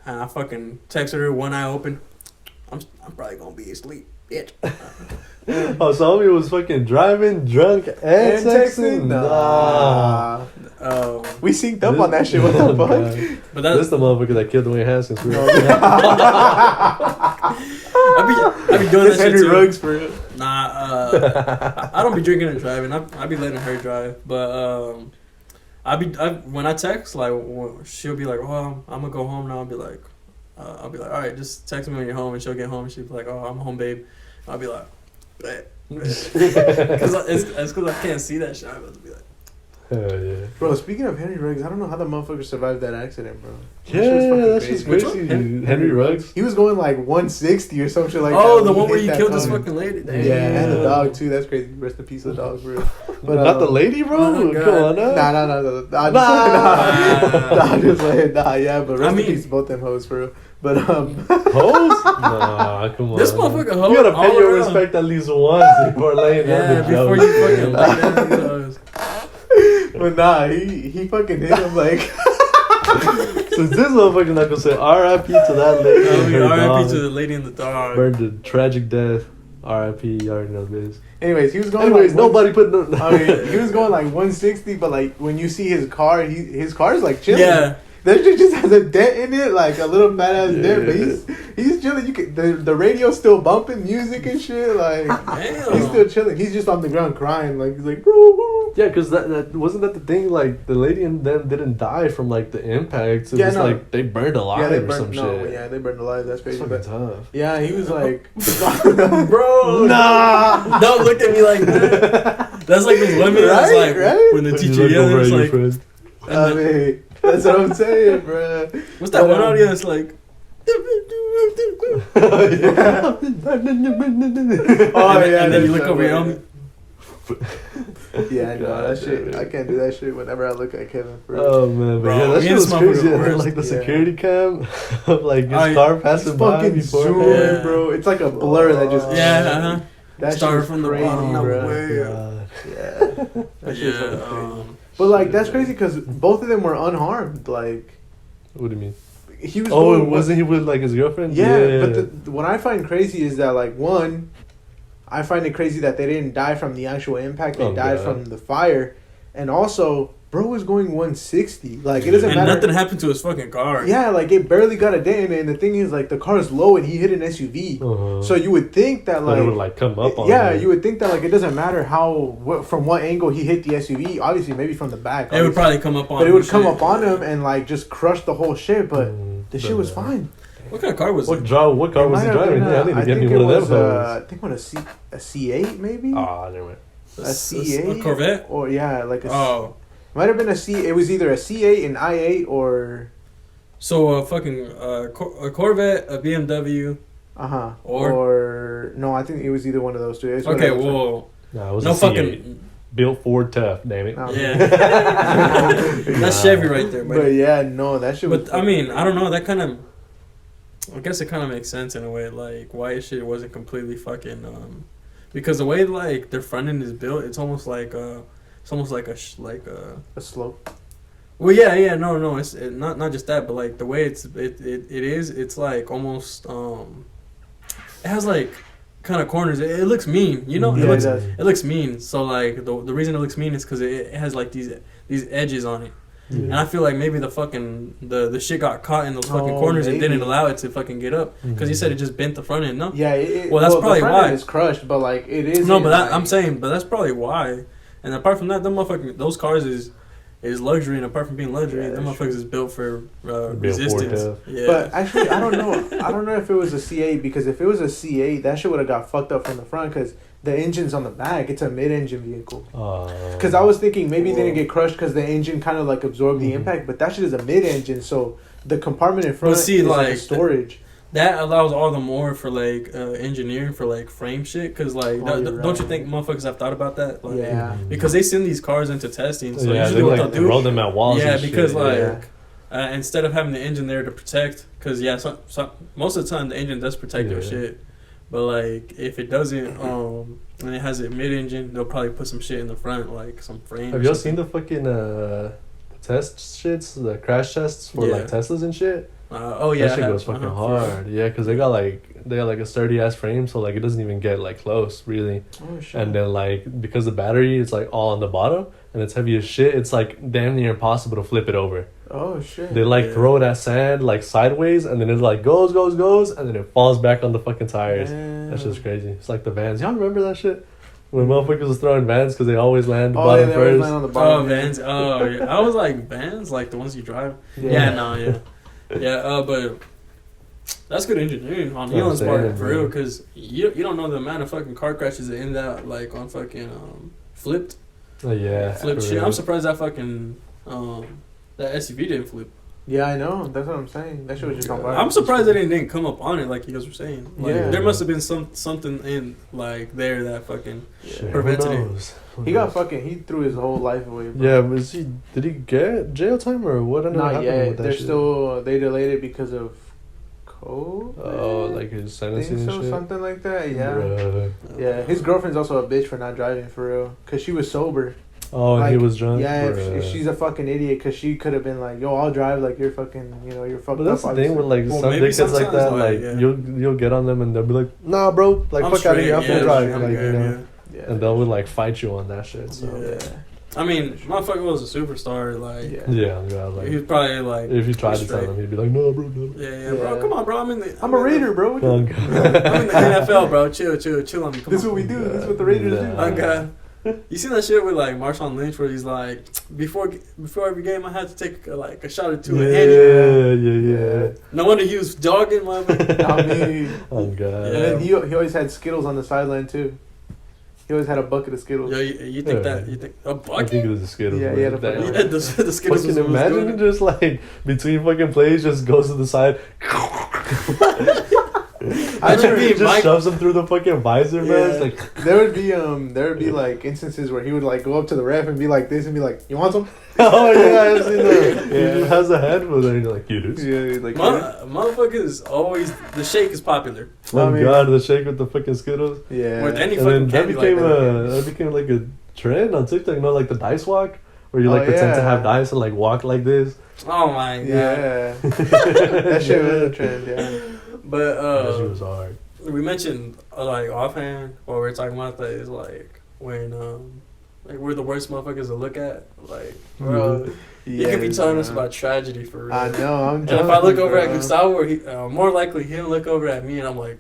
S1: and I fucking texted her, one eye open, I'm probably gonna be asleep, bitch.
S2: Oh, so homie was fucking driving, drunk, and texting? Nah.
S3: We synced up on that shit. What the fuck?
S2: God.
S1: But
S2: This the motherfucker that killed Dwayne Haskins.
S1: I be doing
S3: This
S1: that shit
S3: Henry
S1: too.
S3: Ruggs for real.
S1: Nah, I don't be drinking and driving. I be letting her drive. But when I text, like she'll be like, "Oh, I'm gonna go home now." I'll be like, "All right, just text me when you're home," and she'll get home and she'll be like, "Oh, I'm home, babe." I'll be like, because it's because I can't see that shit. I'm about to be like,
S2: Hell yeah.
S3: Bro, speaking of Henry Ruggs, I don't know how the motherfucker survived that accident, bro.
S2: Yeah, that's just
S1: Which
S2: crazy.
S1: one?
S2: Henry Ruggs.
S3: He was going like 160 or some shit like that.
S1: oh, the
S3: when
S1: one where
S3: hit
S1: you
S3: that
S1: killed this
S3: car.
S1: fucking lady.
S3: Yeah,
S1: Damn.
S3: and the dog too. That's crazy. Rest in peace, the dog, bro. But
S2: Not the lady, bro?
S1: Oh, God.
S2: Come on, now.
S3: Yeah, but rest
S1: I mean-
S3: in peace to both them hoes, for real. But
S2: Hoes? Nah, come on.
S1: This motherfucker hoe
S2: You gotta
S1: all
S2: pay your
S1: around.
S2: respect at least once before laying down
S1: Yeah,
S2: the
S1: before
S2: joke.
S1: you fucking like that.
S3: but nah, he fucking hit him like.
S2: So this motherfucker not gonna say R.I.P. to that lady. and her
S1: R.I.P.
S2: dog.
S1: to the lady and the dog.
S2: Burned a tragic death. R.I.P. You already know this.
S3: Anyways, he was going.
S2: Anyways,
S3: like
S2: nobody put no.
S3: I mean, he was going like 160, but like when you see his car, his car's like chilling.
S1: Yeah.
S3: That shit just has a dent in it, like a little fat ass dent. But
S2: Yeah.
S3: he's chilling. You can the radio's still bumping music and shit. Like
S1: Damn.
S3: he's still chilling. He's just on the ground crying. Like he's like, bro.
S2: Yeah, because that wasn't that the thing. Like the lady and them didn't die from like the impact. It
S3: Yeah,
S2: was
S3: no.
S2: like they burned alive
S3: Yeah, they
S2: or some
S3: burned.
S2: shit.
S3: No, yeah, they burned alive. That's
S2: It's
S3: crazy.
S2: fucking
S3: But
S2: tough.
S3: yeah, he was like,
S1: Bro,
S2: Nah.
S1: don't look at me like that. That's like those women that's
S3: Right,
S1: like
S3: right?
S1: when the
S2: When you
S1: teacher
S2: look over
S1: yells
S2: at your
S1: like,
S2: friend.
S3: I mean, that's what I'm saying, bro.
S1: what's that one audio that's like,
S3: Oh yeah,
S1: and then you
S3: that's
S1: look over your
S3: right.
S1: homie.
S3: Yeah, no,
S2: God
S3: that shit.
S2: damn
S3: I
S2: it.
S3: can't do that shit whenever I look at Kevin. For real.
S2: Oh man, but
S1: Bro,
S2: yeah, that
S1: me
S2: shit
S1: and
S2: was
S1: this
S2: crazy.
S1: motherfucker
S2: And then,
S1: were-
S2: like the
S3: yeah.
S2: security cam of like his
S1: Oh, yeah.
S2: car passing by
S3: fucking
S2: before.
S3: zoom,
S1: Yeah.
S3: bro. It's like a blur that just
S1: Yeah,
S3: That
S1: Started
S3: shit's
S1: from the
S3: crazy,
S1: bottom, now
S3: bro.
S1: way-
S2: God.
S3: Yeah, that shit's
S1: yeah.
S3: fucking crazy. But like that's crazy because both of them were unharmed. Like
S2: What do you mean?
S3: he was.
S2: Oh,
S3: going-
S2: wasn't he with like his girlfriend?
S3: Yeah, but what I find crazy is that like one, I find it crazy that they didn't die from the actual impact. They
S2: Oh,
S3: died
S2: God.
S3: from the fire, and also, bro was going 160. Like it doesn't
S1: And
S3: matter.
S1: nothing happened to his fucking car.
S3: Yeah, like it barely got a dent in it. And the thing is, like the car is low, and he hit an SUV.
S2: Uh-huh.
S3: So you would think that
S2: But it would
S3: like.
S2: like come up on.
S3: Yeah,
S2: him.
S3: you would think that like it doesn't matter from what angle he hit the SUV. Obviously, maybe from the back.
S1: It would
S3: obviously.
S1: probably come up on
S3: But it
S1: him
S3: would
S1: and
S3: come
S1: shit.
S3: up on him and like just crush the whole shit. But the shit was
S2: yeah.
S3: fine.
S1: What kind of car was
S2: What
S1: it?
S2: What car
S3: It
S2: was he
S3: might have
S2: driving?
S3: been,
S2: Yeah, I need to
S3: I
S2: get me
S3: think
S2: one
S3: it
S2: of
S3: was,
S2: them.
S3: I think what a C8 maybe.
S2: Ah, never mind.
S3: A C8
S1: A Corvette?
S3: or yeah, like a
S1: Oh.
S3: might have been a C. It was either a C8, an I8, or
S1: So a Corvette, a BMW.
S3: or no, I think it was either one of those two. It's one
S1: Okay,
S3: of those two.
S1: well,
S2: No, it was
S1: no
S2: a C8.
S1: fucking.
S2: Built Ford tough, damn it.
S3: No.
S1: Yeah. That's Chevy right there,
S3: But
S1: buddy.
S3: yeah, no, that shit was.
S1: But I mean, I don't know. That kind of, I guess it kind of makes sense in a way. Like why his shit wasn't completely fucking. Because the way like their front end is built, it's almost like a
S3: a slope.
S1: Well, yeah, no, it's not just that, but like the way it is, it's like almost it has like kind of corners. It looks mean, you know.
S3: Yeah,
S1: it
S3: does.
S1: looks mean. So like the reason it looks mean is because it has like these edges on it.
S2: Yeah.
S1: And I feel like maybe the fucking the shit got caught in those fucking
S3: Oh,
S1: corners and
S3: maybe.
S1: didn't allow it to fucking get up because he said it just bent the front end. No,
S3: Yeah,
S1: Well, that's probably
S3: the front
S1: why.
S3: end is crushed, but like it is.
S1: no, but I'm saying, but that's probably why. And apart from that, those cars is luxury, and apart from being luxury, them motherfuckers is built for resistance. Yeah.
S3: But actually, I don't know. I don't know if it was a CA, because if it was a CA, that shit would have got fucked up from the front, because the engine's on the back. It's a mid-engine vehicle. Because I was thinking maybe it didn't get crushed because the engine kind of like absorbed the impact, but that shit is a mid-engine, so the compartment in front is like storage.
S1: That allows all the more for like engineering for like frame shit, because like don't you think motherfuckers have thought about that? Like,
S3: yeah.
S1: Because they send these cars into testing, so
S2: yeah,
S1: usually what
S2: like,
S1: they'll do,
S2: roll them at walls.
S1: Yeah,
S2: and
S1: because
S2: shit.
S1: instead of having the engine there to protect, because most of the time the engine does protect your shit, but like if it doesn't, and it has a mid-engine, they'll probably put some shit in the front, like some frame.
S2: Have y'all seen the fucking test shits, the crash tests for like Teslas and shit?
S1: Oh yeah,
S2: that shit goes fucking hard. Yeah, because they got like a sturdy ass frame, so like it doesn't even get like close really.
S3: Oh shit.
S2: And then like because the battery is like all on the bottom and it's heavy as shit, it's like damn near impossible to flip it over.
S3: Oh shit.
S2: They like throw it at sand like sideways, and then it like goes, and then it falls back on the fucking tires.
S3: Damn.
S2: That's just crazy. It's like the vans. Y'all remember that shit? When motherfuckers was throwing vans because they always land the bottom first.
S3: Land on the bottom.
S1: Vans. Oh yeah. I was like vans, like the ones you drive. Yeah. But that's good engineering on Elon's part, for real, because you don't know the amount of fucking car crashes that end out like on fucking flipped. Flipped shit. Real. I'm surprised that fucking that SUV didn't flip.
S3: Yeah, I know. That's what I'm saying. That shit was just on fire.
S1: I'm surprised that it didn't come up on it like you guys were saying. Like, there must have been something in like there that fucking prevented it.
S3: He threw his whole life away, bro.
S2: Yeah, did he get jail time or what ended up happening with that
S3: They're
S2: shit?
S3: still, they delayed it because of COVID.
S2: Oh, like his sentencing and shit?
S3: Something like that, yeah.
S2: Bruh.
S3: Yeah, his girlfriend's also a bitch for not driving, for real. Because she was sober.
S2: Oh, like, he was drunk?
S3: Yeah, if she's a fucking idiot, because she could have been like, yo, I'll drive, like, you're fucking, you're fucked up.
S2: But that's the thing with, like, some dickheads like that, like, you'll get on them and they'll be like, nah, bro, like, fuck out of here, I'm gonna drive, like, you know. Yeah. And they'll, like, fight you on that shit, so.
S1: Yeah. I mean, motherfucker was a superstar, like...
S2: Yeah, I'm glad, like...
S1: He was probably, like...
S2: If you tried to tell him, he'd be like, no, bro, no.
S1: Yeah, bro, come on, bro,
S3: I'm a Raider, bro.
S1: I'm in the NFL, bro, chill on me, come on.
S3: This is what we do, this is what the Raiders do.
S1: Oh, God. You seen that shit with like Marshawn Lynch where he's like, before every game I had to take a shot or two.
S2: Yeah.
S1: No wonder he was jogging, my man.
S3: I mean,
S2: oh god.
S3: And then he always had Skittles on the sideline too. He always had a bucket of Skittles.
S1: Yeah, you think that? You think a bucket?
S2: I think it was the Skittles.
S3: Yeah, he had
S1: the Skittles.
S2: Fucking imagine just like between fucking plays, just goes to the side. Just shoves him through the fucking visor, man. It's like
S3: there would be like instances where he would like go up to the ref and be like this and be like, "You want some?"
S2: Oh yeah, I've seen that. He just has a head with it. And you're like, "You do?"
S3: Yeah, like
S1: motherfuckers always the shake is popular.
S2: Oh god, the shake with the fucking Skittles.
S3: Yeah,
S1: with any fucking candy
S2: that became like a trend on TikTok. You know, like the dice walk, where you like pretend to have dice and like walk like this.
S1: Oh my god.
S3: Yeah, that shit was a trend. Yeah.
S1: But
S2: that shit was hard.
S1: We mentioned like offhand what we were talking about that is like when like we're the worst motherfuckers to look at. Like, bro, you could be telling us about tragedy for real.
S3: I know.
S1: And if I look over at Gustavo, he more likely he'll look over at me, and I'm like,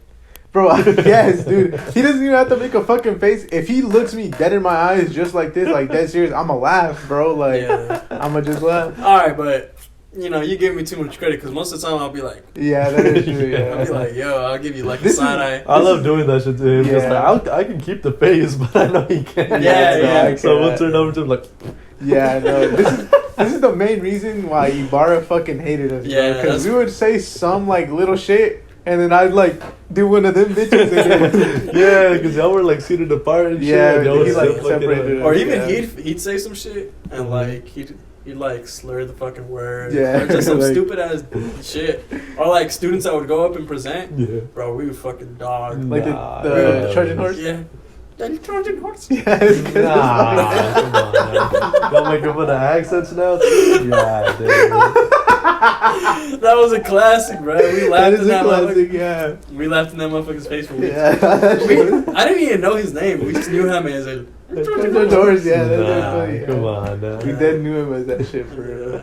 S3: bro, yes, dude. He doesn't even have to make a fucking face. If he looks me dead in my eyes, just like this, like dead serious, I'ma laugh, bro. Like, I'ma just laugh.
S1: All right, but. You know, you give me too much credit because most of the time I'll be like,
S3: yeah, that is true. Yeah.
S1: I'll be like, yo, I'll give you like a side eye.
S2: I love doing that shit to him. Yeah. Like, I can keep the face, but I know he can't.
S1: Yeah.
S2: So we'll turn over to him like,
S3: yeah, no. This is the main reason why Ibarra fucking hated us.
S1: Yeah,
S3: because we would say some like little shit. And then I'd like do one of them bitches again.
S2: Yeah, because y'all were like seated apart and shit.
S3: Yeah,
S2: and
S3: he like separated.
S1: Or even he'd say some shit and like he'd like slur the fucking word.
S3: Yeah.
S1: Or just some like, stupid ass shit. Or like students that would go up and present.
S2: Yeah.
S1: Bro, we would fucking dog.
S3: Like the Trojan horse?
S1: Yeah. The Trojan horse?
S3: Yeah.
S2: Come on. Y'all making fun of accents now too? Yeah, dude.
S1: That was a classic, bro. We laughed
S3: in that classic, yeah.
S1: We laughed in that motherfucker's face for weeks.
S3: Yeah.
S1: I didn't even know his name. We just knew him as a
S3: Doors, yeah, that's funny.
S2: Come on,
S3: we dead knew him as that shit for real.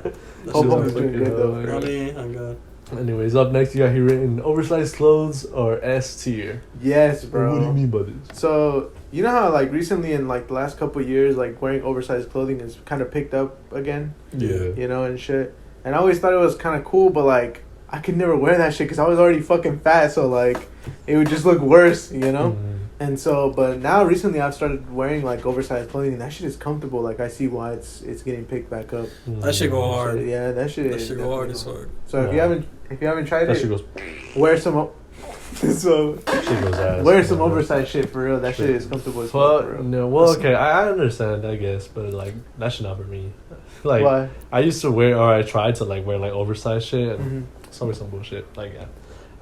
S3: Hope he's doing good though.
S1: I mean, I'm good.
S2: Anyways, up next you got here written oversized clothes or S tier.
S3: Yes, bro.
S2: What do you mean by this?
S3: So you know how like recently in like the last couple of years, like wearing oversized clothing is kind of picked up again.
S2: Yeah.
S3: You know, and shit. And I always thought it was kind of cool, but like I could never wear that shit because I was already fucking fat, so like it would just look worse, you know.
S2: Mm.
S3: And so, but now recently I've started wearing like oversized clothing, and that shit is comfortable. Like I see why it's getting picked back up.
S1: That shit go hard.
S3: So, yeah, that shit.
S1: That shit go hard as fuck.
S3: So if you haven't tried
S2: That
S3: it,
S2: shit goes.
S3: wear some. So
S2: Shit goes ass.
S3: wear some oversized shit for real. That shit is comfortable as fuck. For real.
S2: No, well, okay, I understand, I guess, but like that should not for me. Like
S3: Why?
S2: I used to wear, or I tried to like wear like oversized shit, and
S3: Mm-hmm.
S2: it's always some bullshit. Like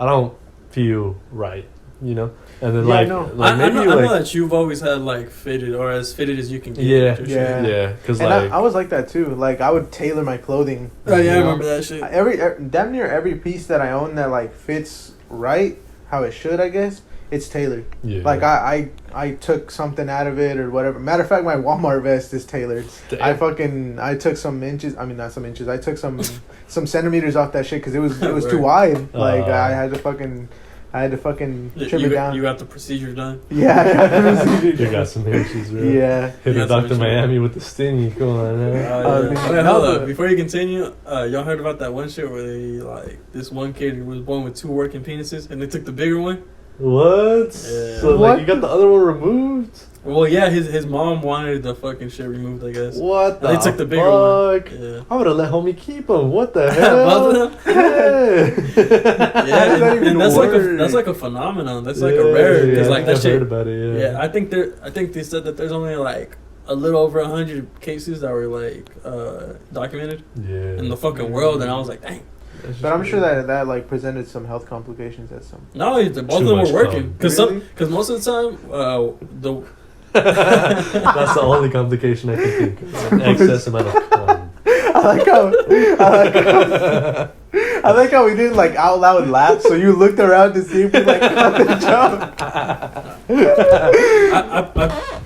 S2: I don't feel right, you know. And then
S3: Yeah,
S2: like,
S3: no.
S2: like maybe
S1: I
S2: like
S1: know that you've always had like fitted or as fitted as you can get.
S2: Yeah.
S1: your
S3: Yeah.
S1: shit.
S2: yeah, because
S3: And
S2: like
S3: I was like that too. Like I would tailor my clothing.
S1: Oh yeah, I
S3: You know?
S1: remember that shit.
S3: Damn near every piece that I own that like fits right how it should, I guess, it's tailored.
S2: yeah,
S3: Like I took something out of it or whatever. Matter of fact, my Walmart vest is tailored.
S2: Damn.
S3: I took some inches. I mean, not some inches. I took some centimeters off that shit because it was too
S1: Word.
S3: wide. Like I had to fucking trim it down.
S1: You got the procedure done.
S3: Yeah.
S2: you got some inches, bro.
S3: Yeah.
S2: Hit
S1: You
S2: a
S1: got some
S2: Dr.
S1: inches.
S2: Miami with the sting. Come on, man.
S1: Yeah.
S3: man.
S1: Okay,
S3: No,
S1: hold up.
S3: but-
S1: Before you continue, y'all heard about that one shit where they like this one kid who was born with 2 working penises and they took the bigger one.
S2: What?
S1: Yeah.
S2: So
S3: What?
S2: like you got the other one removed?
S1: Well, yeah, his mom wanted the fucking shit removed, I guess.
S2: What the
S1: They took the bigger
S2: fuck?
S1: one. Yeah.
S2: I would have let homie keep him. What the
S1: Both
S2: hell?
S1: of them?
S2: Yeah.
S1: Yeah,
S3: How does that even
S1: and that's
S3: work?
S1: like a phenomenon. That's like a rare because like
S2: I
S1: that
S2: think I've
S1: shit.
S2: heard about it. Yeah.
S1: Yeah, I think they said that there's only like a little over 100 cases that were like documented
S2: Yeah.
S1: in the fucking world, and I was like, dang.
S2: That's
S3: But I'm
S2: just
S3: sure
S2: weird.
S3: that like presented some health complications at some.
S1: No, both of
S2: Too
S1: them
S2: much
S1: were working
S2: cum.
S1: because
S3: Really?
S1: most of the time the
S2: That's the only complication I can think of. An excess amount of cum.
S3: I like how we didn't like out loud laugh, so you looked around to see if we like caught the joke.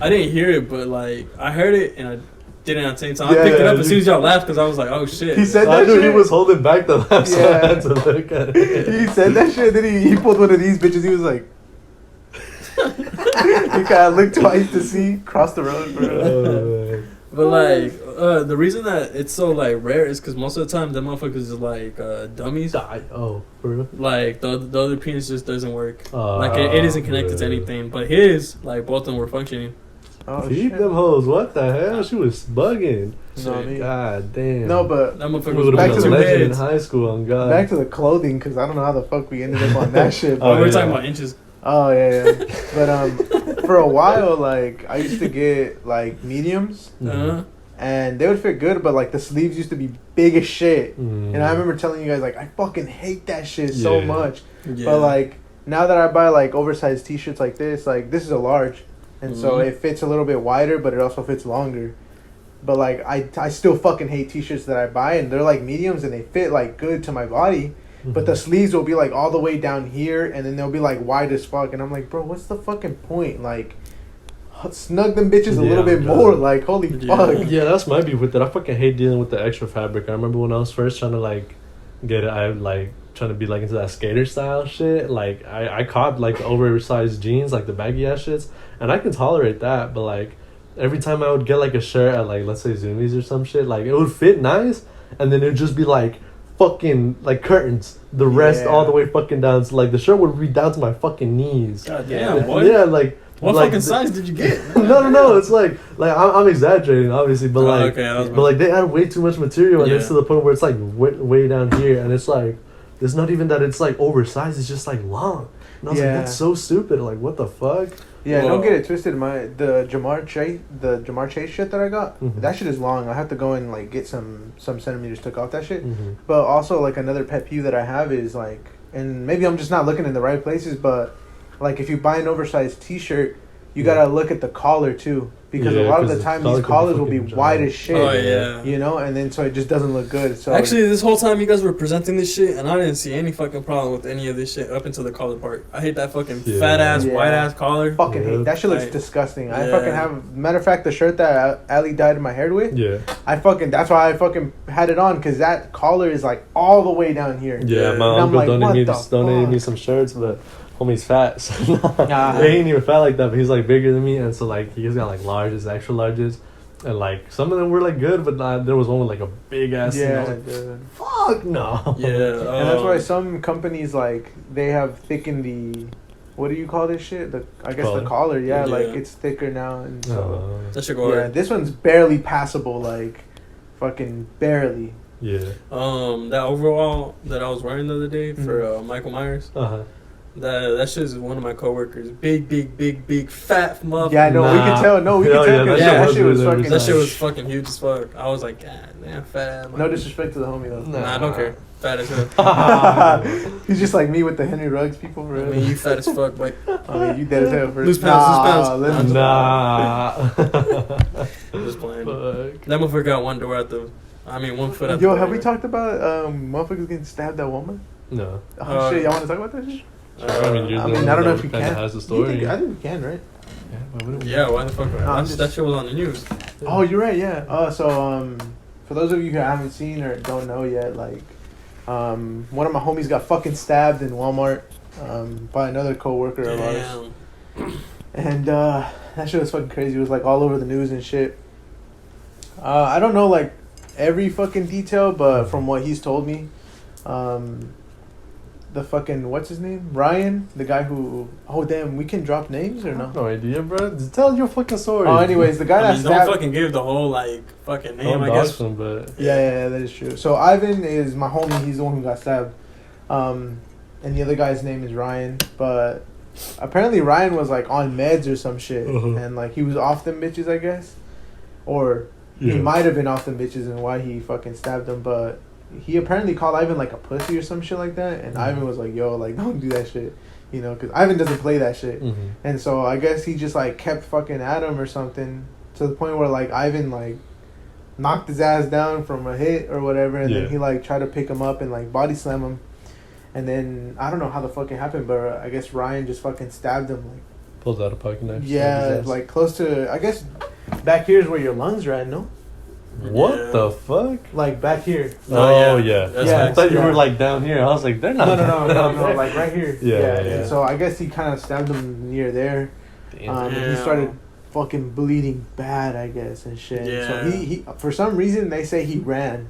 S1: I didn't hear it, but like I heard it and I didn't at the same time.
S3: Yeah,
S1: I picked it
S3: yeah,
S1: up as soon as y'all laughed because I was like, oh shit.
S3: He said
S2: I
S3: that
S2: knew he
S3: shit.
S2: was holding back the laugh, so I
S3: Yeah.
S2: had to look at it.
S3: He said that shit, then he pulled one of these bitches. He was like, he kind of looked twice to see, crossed the road. Bro.
S2: Oh, man.
S1: But like the reason that it's so like rare is because most of the time them motherfuckers is like dummies.
S2: Die. Oh, for real?
S1: Like the other penis just doesn't work.
S2: Oh,
S1: Like it isn't connected to
S2: yeah.
S1: anything. But his, like both of them were functioning.
S3: Oh
S2: Keep
S3: shit.
S2: them hoes. What the hell? She was bugging.
S3: No, I mean-
S2: God damn.
S3: No, but
S1: That motherfucker
S2: We
S1: was
S2: would
S3: back
S2: have
S3: to
S2: been
S3: the
S2: a legend in
S1: beds.
S2: high school, on God.
S3: back to the clothing, because I don't know how the fuck we ended up on that shit.
S2: Oh,
S1: we were
S2: yeah.
S1: talking about inches.
S3: Oh yeah. But for a while, like I used to get like mediums,
S1: Uh-huh.
S3: and they would fit good, but like the sleeves used to be big as shit.
S2: Mm.
S3: And I remember telling you guys like I fucking hate that shit so
S2: Yeah.
S3: much.
S1: Yeah.
S3: But like now that I buy like oversized T-shirts like this is a large, and so
S1: Mhm.
S3: it fits a little bit wider, but it also fits longer. But like I still fucking hate T-shirts that I buy, and they're like mediums and they fit like good to my body. But the sleeves will be like all the way down here, and then they'll be like wide as fuck. And I'm like, bro, what's the fucking point? Like, snug them bitches a
S2: Yeah,
S3: little bit
S2: God.
S3: more. Like, holy
S1: Yeah.
S3: fuck.
S2: Yeah, that's my beef with it. I fucking hate dealing with the extra fabric. I remember when I was first trying to like get it, I like trying to be like into that skater style shit. Like I caught like the oversized jeans, like the baggy ass shits, and I can tolerate that. But like every time I would get like a shirt at like let's say Zoomies or some shit, like it would fit nice, and then it would just be like fucking like curtains, the rest
S3: Yeah.
S2: all the way fucking down. So like the shirt would be down to my fucking knees.
S1: God
S3: Yeah.
S1: damn, boy.
S2: Yeah, like.
S1: What
S2: like
S1: fucking size did you get?
S2: no. It's like I'm exaggerating, obviously, but
S1: Oh,
S2: like,
S1: okay, I was
S2: but like they add way too much material, and it's
S1: Yeah.
S2: to the point where it's like way down here, and it's like it's not even that it's like oversized; it's just like long. And I was
S3: Yeah.
S2: like, that's so stupid. Like, what the fuck?
S3: Yeah,
S1: Whoa.
S3: don't get it twisted. The Jamar Chase shit that I got,
S2: Mhm.
S3: that shit is long. I have to go and like get some centimeters took off that shit.
S2: Mm-hmm.
S3: But also like another pet peeve that I have is like, and maybe I'm just not looking in the right places, but like if you buy an oversized T-shirt, you
S2: Yeah.
S3: gotta look at the collar too. because a lot of the time these collars will be wide as shit.
S1: Oh yeah.
S3: You know, and then so it just doesn't look good. So
S1: actually, this whole time you guys were presenting this shit, and I didn't see any fucking problem with any of this shit up until the collar part. I hate that fucking fat ass white ass collar.
S3: Fucking hate that shit. Looks disgusting. I fucking have. Matter of fact, the shirt that Ali dyed my hair with.
S2: Yeah.
S3: That's why I fucking had it on, because that collar is like all the way down here.
S2: Yeah, my uncle donated me some shirts, but homie's fat, so he ain't even fat like that, but he's like bigger than me, and so like he's got like larges, extra larges, and like some of them were like good, but there was one with like a big ass thing. I was like, fuck no.
S1: Yeah.
S3: And that's why some companies like they have thickened the, what do you call this shit? The collar. Yeah, like it's thicker now, and so
S1: that should go hard.
S3: This one's barely passable, like fucking barely.
S2: Yeah.
S1: That overall that I was wearing the other day for Michael Myers. That shit is one of my coworkers. Big, fat motherfucker.
S3: Yeah, I know. We can tell. No, we can tell. That shit was fucking.
S1: That shit was fucking huge as fuck. I was like, God damn, fat ass.
S3: No disrespect to the homie though.
S1: Nah, I don't care. Fat as hell.
S3: He's just like me with the Henry Ruggs people, bro.
S1: I mean, you fat as fuck, but
S3: I mean, you dead as hell for
S1: loose pounds.
S2: Nah.
S1: Just playing. Fuck. That motherfucker got one door at the. I mean, 1 foot at the.
S3: Yo, have we talked about motherfuckers getting stabbed at Walmart?
S2: No.
S3: Oh shit! Y'all want to talk about that shit?
S2: I mean,
S3: I don't know if you can.
S2: Has the story.
S3: I think we can, right?
S1: Yeah, why the fuck? That shit was on the news.
S3: Oh, you're right. Yeah. So for those of you who haven't seen or don't know yet, like, one of my homies got fucking stabbed in Walmart, by another coworker of ours. And that shit was fucking crazy. It was like all over the news and shit. I don't know like every fucking detail, but from what he's told me, the fucking, what's his name? Ryan, the guy who, oh damn, we can drop names or no?
S2: No idea, bro. Just tell your fucking story.
S3: Oh, anyways, the guy that stabbed.
S1: Don't fucking give the whole like fucking name, I guess.
S2: Him, but
S3: yeah, that is true. So Ivan is my homie. He's the one who got stabbed. And the other guy's name is Ryan. But apparently Ryan was like on meds or some shit, and like he was off them bitches, I guess, or he might have been off them bitches, and why he fucking stabbed them, but. He apparently called Ivan like a pussy or some shit like that, and Ivan was like, "Yo, like don't do that shit," you know, because Ivan doesn't play that shit. And so I guess he just like kept fucking at him or something, to the point where like Ivan like knocked his ass down from a hit or whatever, and then he like tried to pick him up and like body slam him, and then I don't know how the fuck it happened, but I guess Ryan just fucking stabbed him, like
S2: pulls out a pocket knife.
S3: Yeah, like close to, I guess back here is where your lungs are at, no?
S2: What the fuck?
S3: Like back here.
S2: Oh yeah.
S3: I
S2: thought you were like down here. I was like, they're not.
S3: No, like right here.
S2: Yeah.
S3: And so I guess he kind of stabbed him near there. And he started fucking bleeding bad, I guess, and shit.
S1: Yeah.
S3: So he for some reason they say he ran.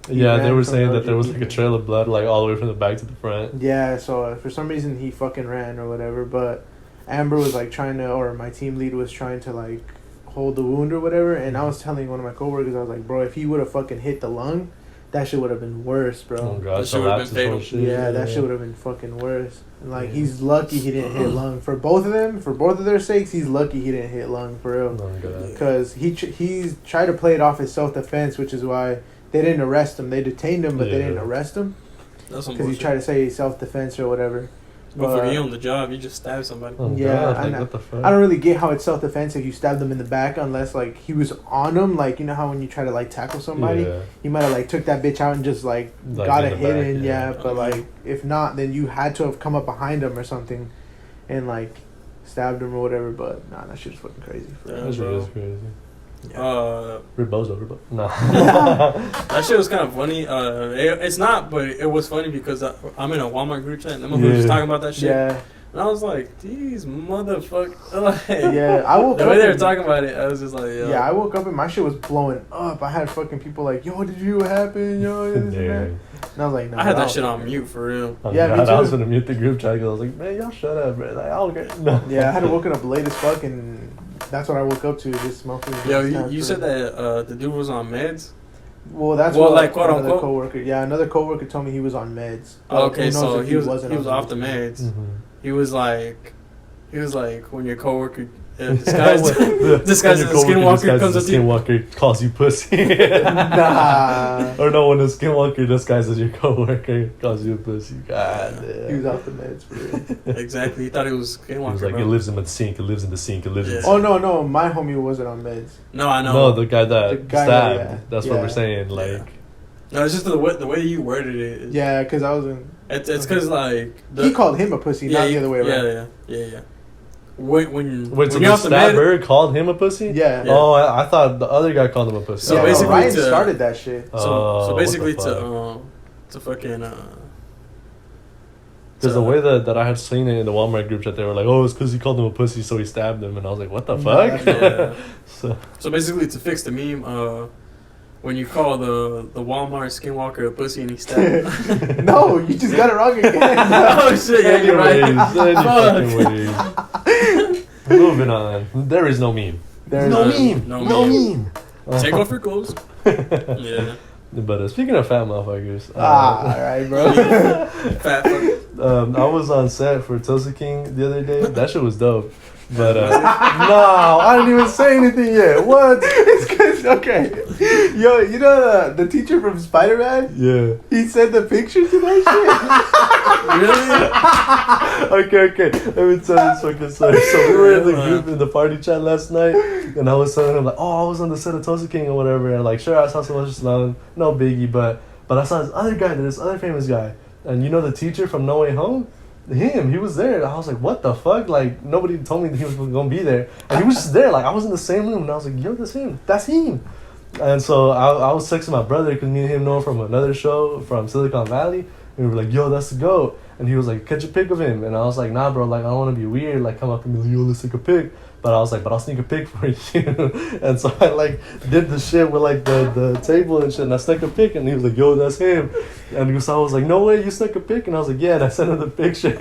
S2: They were saying that there was like a trail of blood like all the way from the back to the front.
S3: Yeah. So for some reason he fucking ran or whatever. But Amber was like trying to, or my team lead was trying to like hold the wound or whatever, and I was telling one of my coworkers, I was like, bro, if he would have fucking hit the lung, that shit would have been worse, bro.
S2: Oh god,
S1: that shit would have been
S2: fatal.
S3: Yeah, that shit would have been fucking worse. And like he's lucky he didn't hit lung. For both of them, for both of their sakes, he's lucky he didn't hit lung for real.
S2: Oh god.
S3: Because he's tried to play it off as self-defense, which is why they didn't arrest him. They detained him, but they didn't arrest him because he tried to say self-defense or whatever.
S1: But for you on the job, you just stab somebody.
S2: Oh
S3: yeah,
S2: god, like, what the fuck?
S3: I don't really get how it's self-defense if you stab them in the back, unless like he was on them. Like, you know how when you try to like tackle somebody, you might have like took that bitch out and just like got a hit in. But like if not, then you had to have come up behind him or something, and like stabbed him or whatever. But nah, that shit's fucking crazy.
S2: That shit is crazy.
S1: Rebozo.
S2: No.
S1: That shit was kind of funny. It's not, but it was funny because I'm in a Walmart group chat and them was just talking about that shit.
S3: Yeah.
S1: And I was like, these motherfuckers. Like,
S3: I woke up.
S1: The way they were talking about it, I was just like, yo.
S3: Yeah, I woke up and my shit was blowing up. I had fucking people like, yo, did you hear what happened? Yo, this and that. And I was like, no.
S1: I had that shit on mute for real.
S2: Oh, yeah, me too. I was gonna mute the group chat because I was like, man, y'all shut up, bro. Like, I don't care. No.
S3: Yeah, I had woken up late as fuck and that's what I woke up to. Just smoking.
S1: Yo, you said that the dude was on meds.
S3: Well, that's
S1: what
S3: like
S1: quote
S3: another
S1: unquote
S3: coworker. Yeah, another coworker told me he was on meds.
S1: Okay, so he was off the meds.
S2: Mm-hmm.
S1: He was like when your coworker disguised as a skinwalker comes up to you.
S2: Skinwalker calls you pussy.
S3: Nah.
S2: Or no, when a skinwalker disguises your coworker calls you a pussy. God damn.
S3: He was off the meds for real.
S1: Exactly. He thought it was skinwalker.
S2: He was like,
S1: bro.
S2: it lives in the sink. It lives in the sink. It lives in the
S3: Oh
S2: sink.
S3: no, my homie wasn't on meds.
S1: No, I know.
S2: No, the guy that stabbed.
S3: yeah.
S2: That's what we're saying. Like,
S1: No, it's just the way you worded it.
S3: Yeah, because I was in.
S1: It's because like
S3: He called him a pussy, not the other way around.
S1: Yeah. When
S2: wait, so
S1: you're
S2: the
S1: off the med,
S2: stabber called him a pussy?
S3: Yeah.
S2: Oh, I thought the other guy called him a pussy.
S1: So
S3: Yeah,
S1: basically
S3: Ryan
S1: to-
S3: started that shit.
S1: so basically
S2: what the fuck?
S1: to fucking
S2: Because the way that I had seen it in the Walmart group chat, they were like, "Oh, it's because he called him a pussy, so he stabbed him," and I was like, "What the fuck?"
S1: Yeah.
S2: So
S1: basically to fix the meme, when you call the Walmart skinwalker a pussy and he stabbed.
S3: No, you just got it wrong again.
S1: Oh shit! Yeah, you're right.
S2: Anyways, fucking ways. Moving on. There is no meme.
S3: There's
S1: No
S3: no.
S1: meme.
S2: No meme.
S1: Take off your clothes. Yeah.
S2: But speaking of fat motherfuckers,
S3: Alright, bro.
S1: Fat fuck.
S2: I was on set for Tulsa King the other day. That shit was dope. But no, I didn't even say anything yet. What?
S3: It's cause okay, yo, you know the teacher from Spider-Man?
S2: Yeah.
S3: He sent the picture to that
S2: Okay. Let me tell this fucking story. So we were in the group in the party chat last night, and I was telling him like, "Oh, I was on the set of Tulsa King or whatever," and like, sure, I saw Sylvester Stallone, no biggie, but I saw this other guy, this other famous guy, and you know the teacher from No Way Home. He was there. I was like, what the fuck? Like, nobody told me that he was gonna be there. And he was just there. Like, I was in the same room, and I was like, yo, that's him. That's him. And so I was texting my brother, because me and him know him from another show from Silicon Valley. And we were like, yo, that's the GOAT. And he was like, catch a pic of him. And I was like, nah, bro, like, I don't want to be weird. Like, come up and be like, yo, let's take a pic. But I was like, but I'll sneak a pic for you. And so I, like, did the shit with, like, the table and shit. And I snuck a pic. And he was like, yo, that's him. And so I was like, no way, you snuck a pic? And I was like, yeah. And I sent him the picture.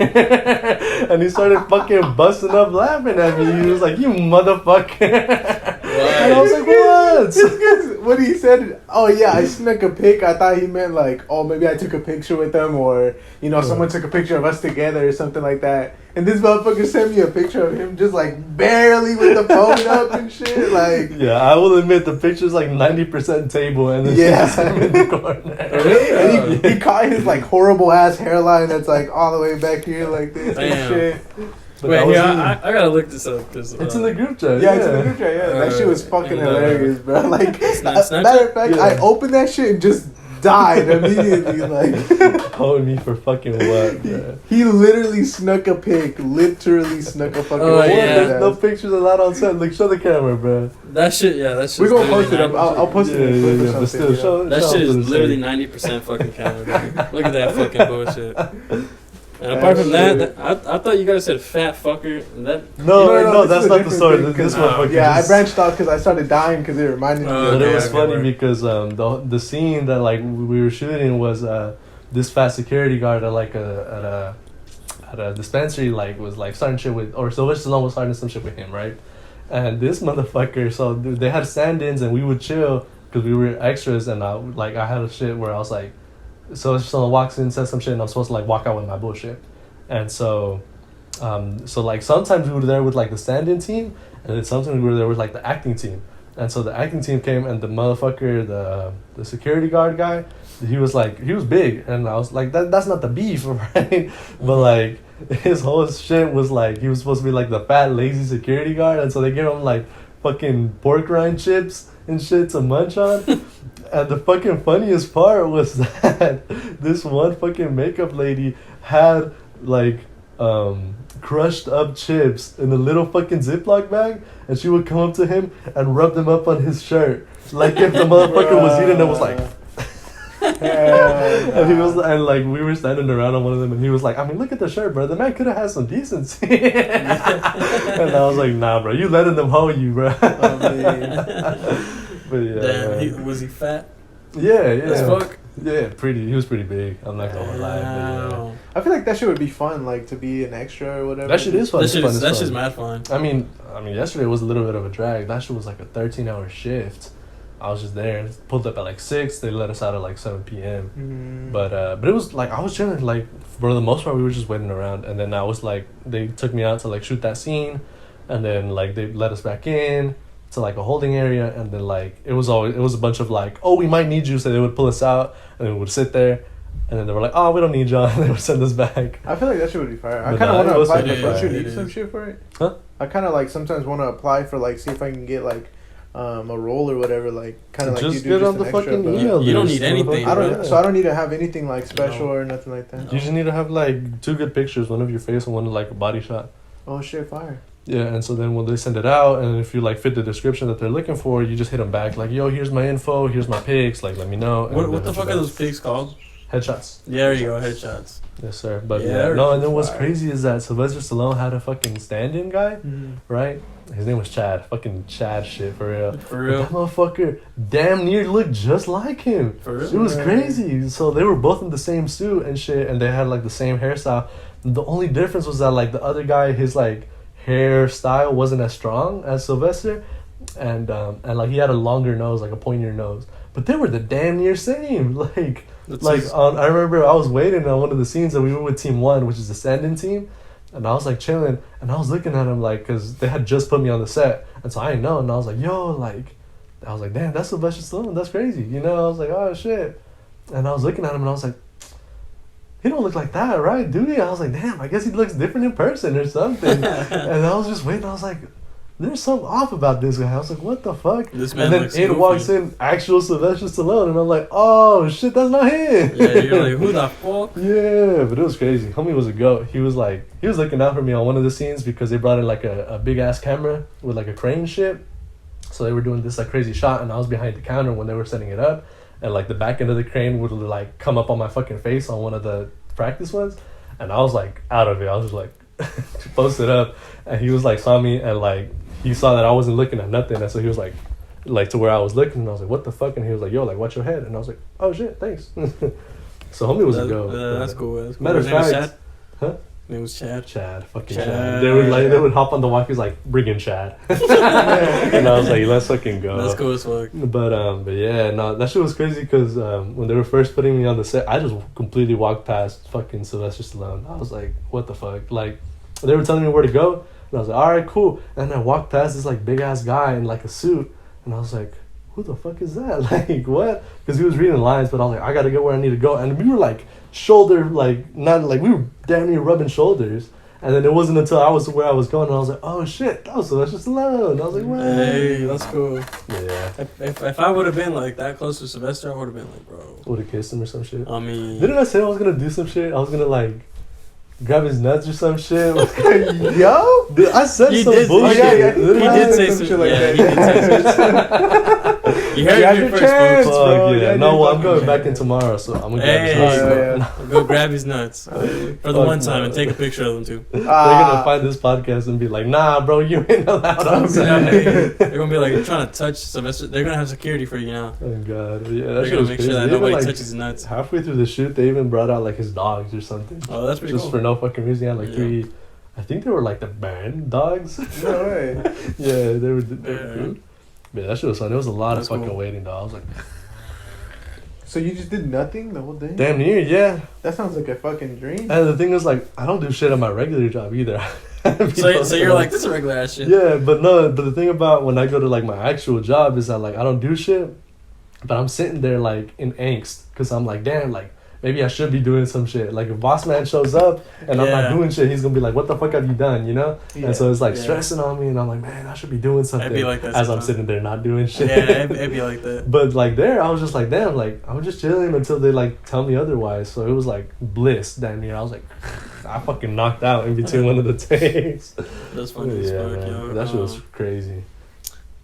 S2: And he started fucking busting up laughing at me. He was like, you motherfucker. And I was like, what?
S3: Just because when he said, oh yeah, I snuck a pic, I thought he meant like, oh, maybe I took a picture with them, or, you know, someone took a picture of us together or something like that. And this motherfucker sent me a picture of him just like barely with the phone up and shit. Like,
S2: yeah, I will admit the picture's like 90% table and then
S3: yeah.
S2: him in the corner.
S3: And he caught his like horrible ass hairline that's like all the way back here like this and shit.
S2: But
S1: wait, yeah, I gotta look this up. Cause,
S2: it's in the group chat.
S3: Yeah, it's in the group chat, yeah. That shit was fucking hilarious, bro. Like, matter of fact,
S2: Yeah.
S3: I opened that shit and just died immediately. Like,
S2: Calling me for fucking what, bro?
S3: he literally snuck a pic. Literally snuck a fucking
S1: Oh,
S3: pic.
S1: yeah.
S2: There's no pictures allowed on set. Like, show the camera, bro.
S1: that shit, yeah, that shit.
S3: We're gonna post it up. I'll post it in a clip or
S2: But
S3: something.
S2: still,
S3: Yeah.
S1: That
S2: show
S1: shit
S2: them
S1: is
S2: the
S1: literally
S2: shit.
S1: 90% fucking camera. Dude. Look at that fucking bullshit. And apart from that, I thought you guys said fat fucker. That
S2: No,
S3: this
S2: that's
S3: is a
S2: not the
S3: different
S2: story.
S3: thing,
S2: This
S3: 'cause,
S2: motherfucker.
S3: yeah, I
S2: just-
S3: branched off because I started dying because it reminded me.
S1: Oh,
S2: But
S1: okay,
S2: it was
S1: okay,
S2: funny
S1: word.
S2: because the scene that like we were shooting was this fat security guard at like at a dispensary like was like starting shit with, or Sylvester Stallone was starting some shit with him, right? And this motherfucker, so they had stand-ins and we would chill because we were extras, and I had a shit where I was like, Sylvester Stallone walks in, says some shit, and I'm supposed to like walk out with my bullshit, and so like sometimes we were there with like the stand-in team, and then sometimes we were there with like the acting team. And so the acting team came, and the motherfucker, the security guard guy, he was big, and I was like, that's not the beef, right? But like his whole shit was like he was supposed to be like the fat lazy security guard, and so they gave him like fucking pork rind chips and shit to munch on. And the fucking funniest part was that this one fucking makeup lady had like crushed up chips in a little fucking Ziploc bag, and she would come up to him and rub them up on his shirt, like if the motherfucker was eating it was like. And he was, and like we were standing around on one of them, and he was like, I mean, look at the shirt, bro. The man could have had some decency. And I was like, nah, bro, you letting them hold you, bro.
S1: Oh, man.
S2: But yeah,
S1: Damn, was he fat?
S2: yeah,
S1: As fuck.
S2: yeah, he was pretty big. I'm not gonna lie. But yeah.
S1: Wow.
S3: I feel like that shit would be fun, like to be an extra or whatever.
S2: That shit is fun.
S1: That shit
S2: It's
S1: is
S2: fun,
S1: that
S2: it's
S1: shit's
S2: fun.
S1: mad fun.
S2: I mean, yesterday was a little bit of a drag. That shit was like a 13-hour shift. I was just there, pulled up at like 6. They let us out at like 7 p.m.
S3: Mm.
S2: But it was like I was chilling. Like for the most part, we were just waiting around. And then I was like, they took me out to like shoot that scene. and then like they let us back in to like a holding area, and then like it was a bunch of like, oh, we might need you, so they would pull us out and then we would sit there, and then they were like, oh, we don't need y'all, and they would send us back.
S3: I feel like that shit would be fire. I
S2: But
S3: kind of
S2: nah,
S3: want to
S2: it
S3: apply
S2: was
S3: for. Don't you
S1: fire.
S3: need some shit for it?
S2: Huh?
S3: I kind of like sometimes want to apply for like see if I can get like a role or whatever, like kind of like
S2: Just
S3: you do
S2: get
S3: just
S2: on the
S3: an extra,
S2: fucking
S3: but
S2: email.
S1: You don't
S2: list,
S1: need anything,
S3: I
S1: bro.
S3: don't. So I don't need to have anything like special
S1: No.
S3: or nothing like that.
S2: You just need to have like 2 good pictures, one of your face and one like a body shot.
S3: Oh shit, fire!
S2: Yeah, and so then when they send it out, and if you like fit the description that they're looking for, you just hit them back like, yo, here's my info, here's my pics, like let me know. And
S1: What
S2: then
S1: the fuck are those pigs called?
S2: Headshots.
S1: Yeah, there you go, headshots.
S2: Yes, sir. But
S1: Yeah,
S2: yeah, no, and then what's
S1: fire.
S2: crazy is that Sylvester Stallone had a fucking stand-in guy,
S3: Mm-hmm.
S2: right? His name was Chad. Fucking Chad shit, for real.
S1: For
S2: But
S1: real.
S2: that motherfucker damn near looked just like him.
S1: For real.
S2: It was crazy. So they were both in the same suit and shit, and they had like the same hairstyle. The only difference was that like the other guy, his like hairstyle wasn't as strong as Sylvester, and like he had a longer nose, like a pointier nose. But they were the damn near same. I remember I was waiting on one of the scenes that we were with Team 1, which is the stand-in team, and I was like chilling, and I was looking at him like, cause they had just put me on the set, and so I didn't know, and I was like, yo, like, I was like, damn, that's Sylvester Stallone, that's crazy, you know? I was like, oh shit, and I was looking at him, and I was like, he don't look like that, right, dude? I was like, damn, I guess he looks different in person or something, and I was just waiting, I was like, there's something off about this guy. I was like, what the fuck?
S1: This man
S2: And then
S1: looks
S2: in
S1: goofy.
S2: walks in actual Sylvester Stallone, and I'm like, oh shit, that's not him.
S1: Yeah, you're like, who the fuck?
S2: Yeah, but it was crazy. Homie was a goat. He was looking out for me on one of the scenes because they brought in like a big ass camera with like a crane shit. So they were doing this like crazy shot, and I was behind the counter when they were setting it up, and like the back end of the crane would like come up on my fucking face on one of the practice ones, and I was like out of it. I was just like posted up, and he was like saw me, and like he saw that I wasn't looking at nothing, and so he was like to where I was looking, and I was like, what the fuck? And he was like, yo, like watch your head, and I was like, oh shit, thanks. So homie was a go.
S1: That's cool. That's cool.
S2: Matter of
S1: His name was
S2: fact,
S1: Chad?
S2: huh?
S1: His name was Chad.
S2: Fucking
S1: Chad.
S2: Chad. They would hop on the walkies like, bring in Chad. And I was like, let's fucking go.
S1: That's cool as fuck.
S2: But yeah, no, that shit was crazy because when they were first putting me on the set, I just completely walked past fucking Sylvester Stallone. I was like, what the fuck? Like, they were telling me where to go, and I was like, all right, cool. And I walked past this like big ass guy in like a suit, and I was like, who the fuck is that? Like, what? Because he was reading lines, but I was like, I gotta go where I need to go. And we were like we were damn near rubbing shoulders. And then it wasn't until I was where I was going, and I was like, oh shit, that was Sylvester Stallone. I was like, what?
S1: Hey, that's cool.
S2: Yeah.
S1: If I would have been like that close to Sylvester, I would have been like, bro.
S2: Would have kissed him or some shit.
S1: I mean,
S2: Didn't I say I was gonna do some shit? I was gonna like grab his nuts or some shit.
S3: Yo,
S2: Dude, I said
S1: He
S2: some
S1: did-
S2: bullshit.
S3: yeah, yeah,
S1: he
S3: Didn't I
S1: did
S3: say
S1: say
S3: some
S1: some
S3: shit like
S1: yeah,
S3: that?
S1: he did say some You heard
S3: You had
S1: it
S3: your
S1: here
S3: chance,
S1: first,
S2: Fuck
S3: bro.
S2: yeah.
S3: Yeah,
S2: No,
S3: dude,
S2: well, I'm
S3: fucking
S2: going
S3: yeah.
S2: back in tomorrow, so I'm gonna grab
S1: Hey.
S2: his nuts.
S3: Oh,
S1: folks. Go grab his nuts for the
S2: Fuck
S1: one time
S2: no.
S1: and take a picture of them too.
S2: They're gonna find this podcast and be like, nah, bro, you ain't allowed on
S1: They're
S2: set.
S1: gonna be like, you're trying to touch Sylvester. They're gonna have security for you now.
S2: Oh god, yeah, that
S1: They're
S2: shit
S1: gonna
S2: was
S1: make
S2: crazy.
S1: sure that
S2: They even,
S1: nobody
S2: like,
S1: touches his nuts.
S2: halfway through the shoot, they even brought out like his dogs or something.
S1: Oh, that's pretty
S2: Just
S1: cool.
S2: for no fucking reason. They had like
S1: Yeah.
S2: 3. I think they were like the band dogs.
S3: No way.
S2: Yeah, they were
S1: Yeah.
S2: cool. Yeah, that shit was fun. There was a lot
S1: That's
S2: of fucking
S1: cool.
S2: waiting, though. I was like,
S3: So you just did nothing the whole day?
S2: damn near, yeah.
S3: That sounds like a fucking dream.
S2: And the thing is, like, I don't do shit on my regular job either.
S1: So you're like, this is regular ass shit.
S2: Yeah, but the thing about when I go to like my actual job is that like I don't do shit, but I'm sitting there like in angst because I'm like, damn, like maybe I should be doing some shit. Like if boss man shows up and I'm not
S1: Yeah.
S2: doing shit, he's gonna be like, what the fuck have you done, you know?
S3: Yeah.
S2: And so it's like
S1: Yeah.
S2: stressing on me, and I'm like, man, I should be doing something.
S1: be like that
S2: as I'm
S1: sometimes.
S2: sitting there not doing shit.
S1: Yeah, it'd be like that.
S2: But like there, I was just like, damn, like I was just chilling until they like tell me otherwise. So it was like bliss damn near. I was like, I fucking knocked out in between one of the takes.
S1: That's funny as
S2: Yeah,
S1: fuck,
S2: man.
S1: yo.
S2: That shit was crazy.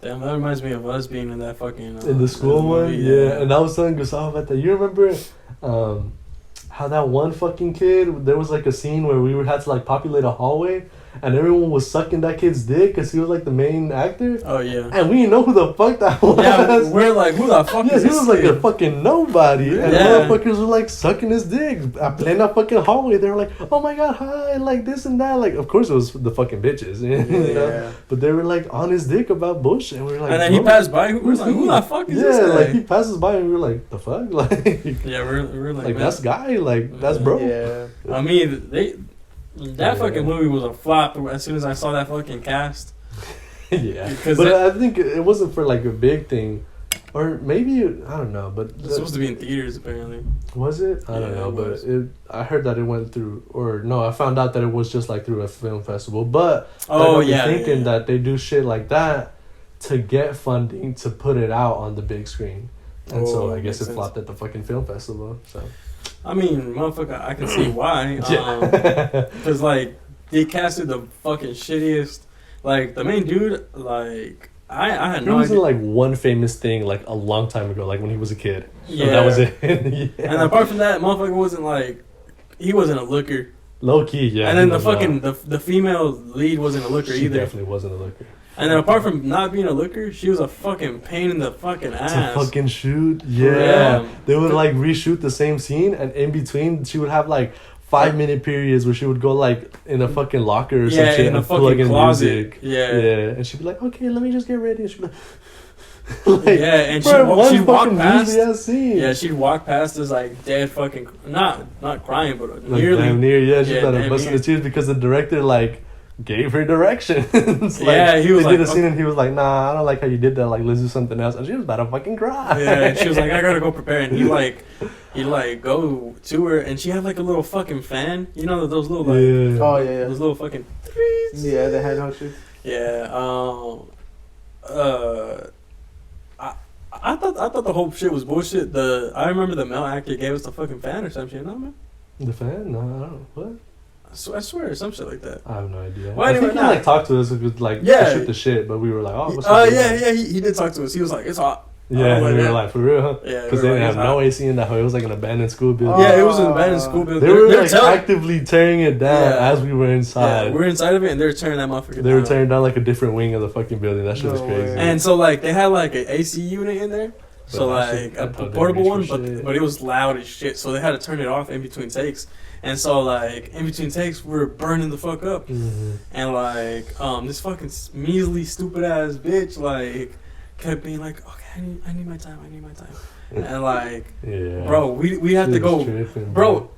S1: Damn, that reminds me of us being in that fucking
S2: In the school one,
S1: movie,
S2: yeah. And I was telling Gustavo about that. You remember how that one fucking kid, there was like a scene where we had to like populate a hallway, and everyone was sucking that kid's dick because he was like the main actor,
S1: Oh yeah.
S2: and we didn't know who the fuck that was.
S1: Yeah, we're like, who the fuck
S2: Yeah,
S1: is
S2: he
S1: this
S2: was like
S1: kid?
S2: a fucking nobody, and
S1: Yeah.
S2: motherfuckers were like sucking his dick in that fucking hallway. They were like, "Oh my god, hi!" Like this and that. Like, of course it was the fucking bitches, you know?
S3: Yeah.
S2: But they were like on his dick about bullshit. And we were like,
S1: And then he
S2: "Bro,
S1: passed by. We were like, who the fuck is this
S2: yeah,
S1: guy?
S2: like he passes by and we were like, "The fuck?" Like,
S1: Yeah, we're like,
S2: like
S1: man.
S2: that's guy, like that's bro.
S3: Yeah.
S1: I mean, that
S2: Yeah.
S1: fucking movie was a flop as soon as I saw that fucking cast.
S2: Yeah,
S1: Because
S2: but I think it wasn't for like a big thing, or maybe I don't know. But
S1: it's supposed to be in theaters apparently.
S2: Was it? I don't know, but I heard that it went through, or no, I found out that it was just like through a film festival. But thinking that they do shit like that to get funding to put it out on the big screen, and so I guess it flopped at the fucking film festival. So,
S1: I mean, motherfucker, I can see why. Because like they casted the fucking shittiest. Like the main dude, like I had no idea. He was
S2: in like one famous thing like a long time ago, like when he was a kid. Yeah, so that was it.
S1: Yeah. And apart from that, motherfucker wasn't like, he wasn't a looker.
S2: Low key, yeah.
S1: And then the fucking the female lead wasn't a looker either.
S2: She definitely wasn't a looker.
S1: And then apart from not being a looker, she was a fucking pain in the fucking ass.
S2: To fucking shoot, yeah. They would like reshoot the same scene, and in between she would have like 5-minute periods where she would go like in a fucking locker or some shit and plug in music. Yeah. And she'd be like, okay, let me just get ready. And she'd be like,
S1: and she'd walk past. Yeah, she'd walk past this like dead fucking not crying, but
S2: like
S1: nearly.
S2: Damn near, yeah. She's about to bust into tears because the director like gave her directions. Like,
S1: he was
S2: they did a scene and he was like, nah, I don't like how you did that. Like, let's do something else. And she was about to fucking cry.
S1: Yeah, and she was like, I gotta go prepare. And he go to her, and she had like a little fucking fan. You know those little like those little fucking
S3: yeah, the head shit.
S1: Yeah. I thought the whole shit was bullshit. I remember the male actor gave us the fucking fan or some shit. No man.
S2: The fan? No, I don't know. What?
S1: I swear, some shit like that.
S2: I have no idea.
S1: Well,
S2: anyway, I think he like talked to us with like to shoot the shit, but we were like, oh, what's up?
S1: He did talk to us. He was like, it's hot.
S2: Yeah, we were like, for real, huh? Yeah, because they didn't have no AC in that hole. It was like an abandoned school building.
S1: Yeah, it was an abandoned school building.
S2: They were like actively tearing it down as we were inside.
S1: Yeah, we were inside of it, and they were tearing that motherfucker down.
S2: They were tearing down like a different wing of the fucking building. That shit was crazy.
S1: And so like they had like an AC unit in there. So like a portable one, but it was loud as shit. So they had to turn it off in between takes. And so like in between takes, we were burning the fuck up. Mm-hmm. And like this fucking measly stupid ass bitch like kept being like, okay, I need my time. And like, bro, we had to go, bro.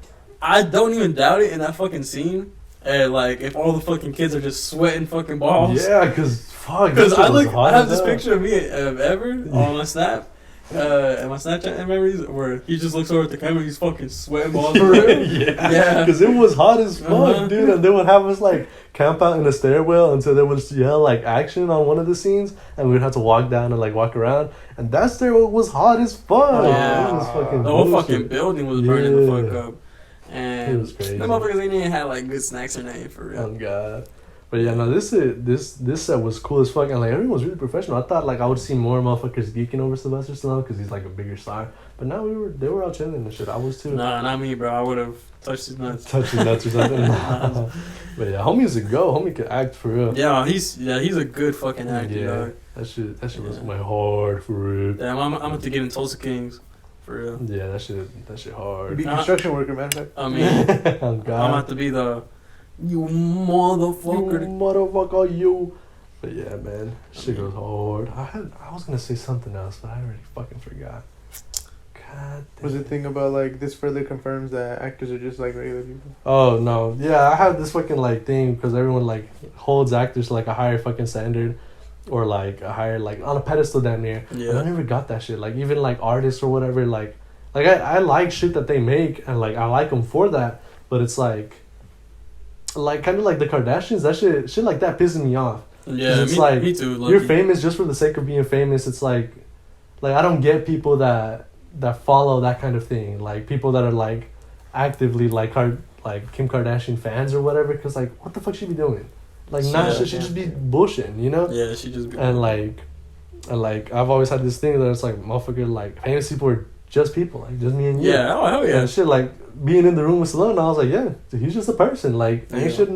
S1: I don't even doubt it in that fucking scene. And like, if all the fucking kids are just sweating fucking balls.
S2: Yeah, because fuck.
S1: Because I have this picture of me of Ever on my snap. And my Snapchat memories where he just looks over at the camera, he's fucking sweating balls.
S2: Yeah, because it was hot as fuck, dude. And they would have us like camp out in a stairwell until they would yell like action on one of the scenes, and we'd have to walk down and like walk around. And that stairwell was hot as fuck.
S1: Yeah, was fucking the whole fucking building was burning the fuck up. And it was crazy. Them motherfuckers ain't even had like good snacks or nothing for real.
S2: Oh god. But yeah, no, this set was cool as fuck, and like everyone was really professional. I thought like I would see more motherfuckers geeking over Sylvester Stallone because he's like a bigger star. But now they were all chilling and shit. I was too.
S1: Nah, not me, bro. I would have touched his nuts.
S2: Touched his nuts or something. But yeah, homie's a go. Homie can act for real.
S1: Yeah, he's a good fucking actor. Dog.
S2: That shit was my hard for real.
S1: Damn, I'm about to get in Tulsa Kings. For real.
S2: Yeah, that shit hard.
S3: Be a construction worker, man.
S1: I mean, I'm about to be the. You motherfucker.
S2: You. But yeah, man, shit goes hard. I was gonna say something else, but I already fucking forgot. God damn.
S3: Was the thing about like this further confirms that actors are just like regular people?
S2: Oh no, yeah, I have this fucking like thing because everyone like holds actors to like a higher fucking standard, or like a higher like on a pedestal damn near. Yeah. And I never got that shit. Like even like artists or whatever, like I like shit that they make and like I like them for that, but it's like kind of like the Kardashians, that shit like that pisses me off.
S1: Yeah,
S2: it's
S1: me too.
S2: You're famous just for the sake of being famous. It's like I don't get people that follow that kind of thing. Like people that are like actively like Kim Kardashian fans or whatever. Because like, what the fuck she be doing? Like, she just be bullshitting, you know?
S1: Yeah, she just be.
S2: And like I've always had this thing that it's like motherfucker, like famous people are just people, like just me and you.
S1: Yeah, oh hell yeah.
S2: And shit, like being in the room with Stallone, I was like, yeah, he's just a person. Like ain't shit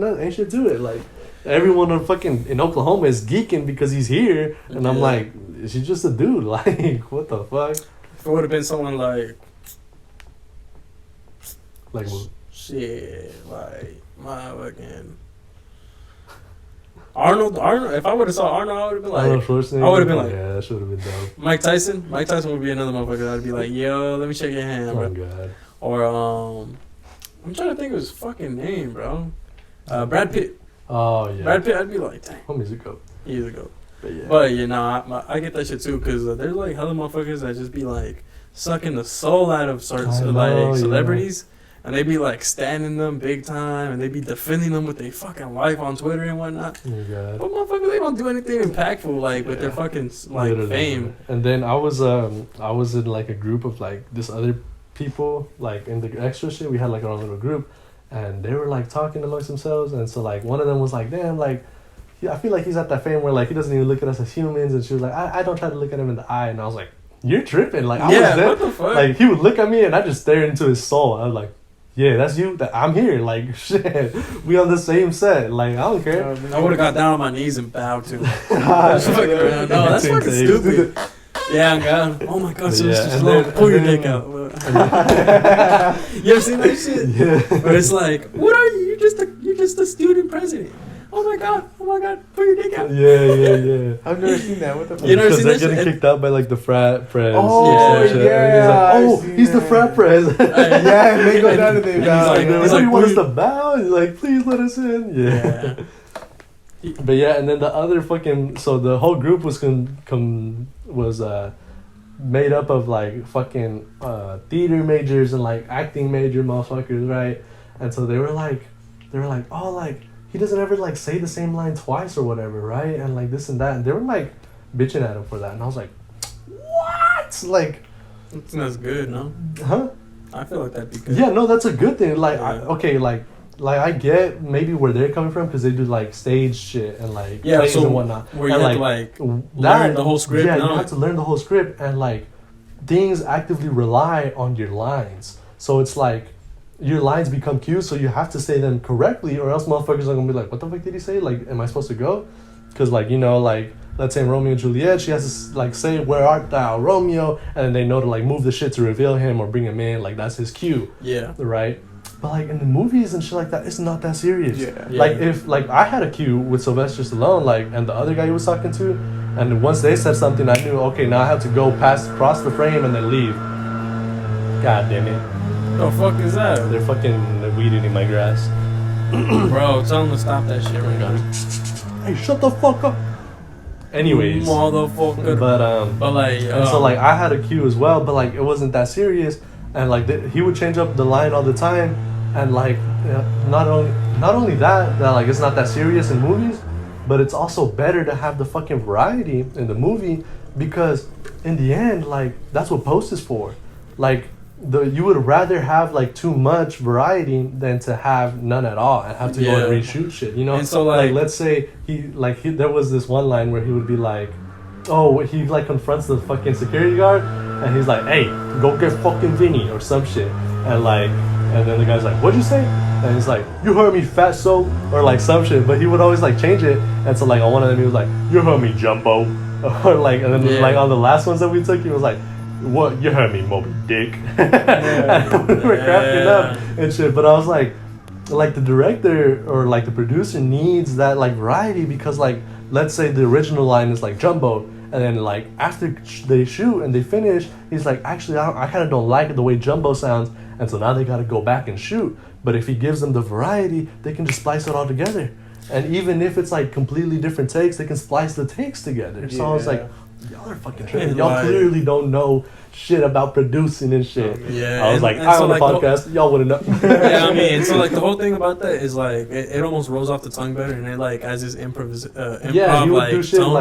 S2: to it. Like everyone in Oklahoma is geeking because he's here, and I'm like, she's just a dude. Like what the fuck?
S1: If it would have been someone like
S2: what?
S1: Shit, like my fucking Arnold. If I would have saw Arnold, I would have been like, I would have been like,
S2: yeah, that should have been dope.
S1: Mike Tyson would be another motherfucker that'd be like, yo, let me check your hand, bro.
S2: Oh god.
S1: Or I'm trying to think of his fucking name, bro. Brad Pitt.
S2: Oh yeah.
S1: Brad Pitt, I'd be like, dang.
S2: Homie's a goat.
S1: He's a goat. But you know, I get that shit too, because there's like hella motherfuckers that just be like sucking the soul out of like celebrities. And they be like standing them big time, and they be defending them with their fucking life on Twitter and whatnot.
S2: Oh,
S1: but motherfuckers, they don't do anything impactful like with their fucking like literally, fame.
S2: And then I was in like a group of like this other people, like in the extra shit. We had like our own little group, and they were like talking amongst themselves. And so like one of them was like, "Damn, like I feel like he's at that fame where like he doesn't even look at us as humans." And she was like, "I don't try to look at him in the eye." And I was like, "You're tripping!" Like I was there.
S1: What the fuck?
S2: Like he would look at me, and I just stared into his soul. I was like, yeah, that's you. I'm here. Like, shit. We on the same set. Like, I don't care.
S1: I would have got down on my knees and bowed to. That's fucking stupid. Yeah, I'm gone. Oh my god, so it's just pull your dick out. You ever seen that shit?
S2: Yeah.
S1: Where it's like, what are you? You're just a student president. Oh my god, pull your dick out.
S2: Yeah.
S3: I've never seen that. What the fuck?
S1: You never seen that shit?
S2: Because they're getting kicked out by like the frat prez.
S3: Oh, yeah.
S2: And he's like, he's the frat prez.
S3: Yeah, and they go down and they bow.
S2: He's like, you want us to bow? He's like, please let us in. Yeah. But yeah, and then the other fucking, so the whole group was made up of like fucking theater majors and like acting major motherfuckers, right? And so they were like, oh, like, he doesn't ever like say the same line twice or whatever, right? And like this and that, and they were like bitching at him for that, and I was like, what? Like,
S1: that's good, no?
S2: Huh?
S1: I feel like that'd be good.
S2: Yeah, no, that's a good thing. Like, okay, like I get maybe where they're coming from because they do like stage shit and like plays and whatnot.
S1: Where you
S2: and,
S1: have to like learn the whole script.
S2: Yeah, you have to learn the whole script, and like things actively rely on your lines. So it's like your lines become cues, so you have to say them correctly, or else motherfuckers are gonna be like, "What the fuck did he say? Like, am I supposed to go?" Because like, you know, like let's say in Romeo and Juliet, she has to like say, "Where art thou, Romeo?" And then they know to like move the shit to reveal him or bring him in. Like that's his cue.
S1: Yeah.
S2: Right. But like in the movies and shit like that, it's not that serious.
S3: Yeah.
S2: Like if like I had a cue with Sylvester Stallone, like, and the other guy he was talking to, and once they said something, I knew, okay, now I have to go cross the frame and then leave. God damn it.
S1: The fuck is that?
S2: They're fucking weed eating my grass.
S1: Bro, tell them to stop that shit right now.
S2: Hey, shut the fuck up. Anyways.
S1: Motherfucker.
S2: But
S1: like,
S2: and so like I had a cue as well, but like it wasn't that serious, and like he would change up the line all the time, and like not only that like it's not that serious in movies, but it's also better to have the fucking variety in the movie, because in the end, like that's what post is for. Like you would rather have like too much variety than to have none at all and have to go and reshoot shit, you know?
S1: And so
S2: like let's say there was this one line where he would be like, oh, he like confronts the fucking security guard and he's like, hey, go get fucking Vinny or some shit, and then the guy's like, what'd you say? And he's like, you heard me, fatso, or like some shit, but he would always like change it. And so like on one of them he was like, you heard me, Jumbo, or like, and then like on the last ones that we took he was like, what, you heard me, Moby Dick. And we were cracking up and shit, but I was like the director or like the producer needs that like variety, because like let's say the original line is like Jumbo, and then like after they shoot and they finish, he's like, actually I kind of don't like the way Jumbo sounds, and so now they got to go back and shoot. But if he gives them the variety, they can just splice it all together, and even if it's like completely different takes, they can splice the takes together. So I was like, y'all are fucking tripping. Y'all clearly don't know shit about producing and shit.
S1: Yeah.
S2: I was like, I'm on the podcast. Y'all wouldn't know.
S1: Yeah, I mean, so like the whole thing about that is like it almost rolls off the tongue better, and it like has this improv.
S2: Yeah, he would
S1: like,
S2: do shit
S1: tone.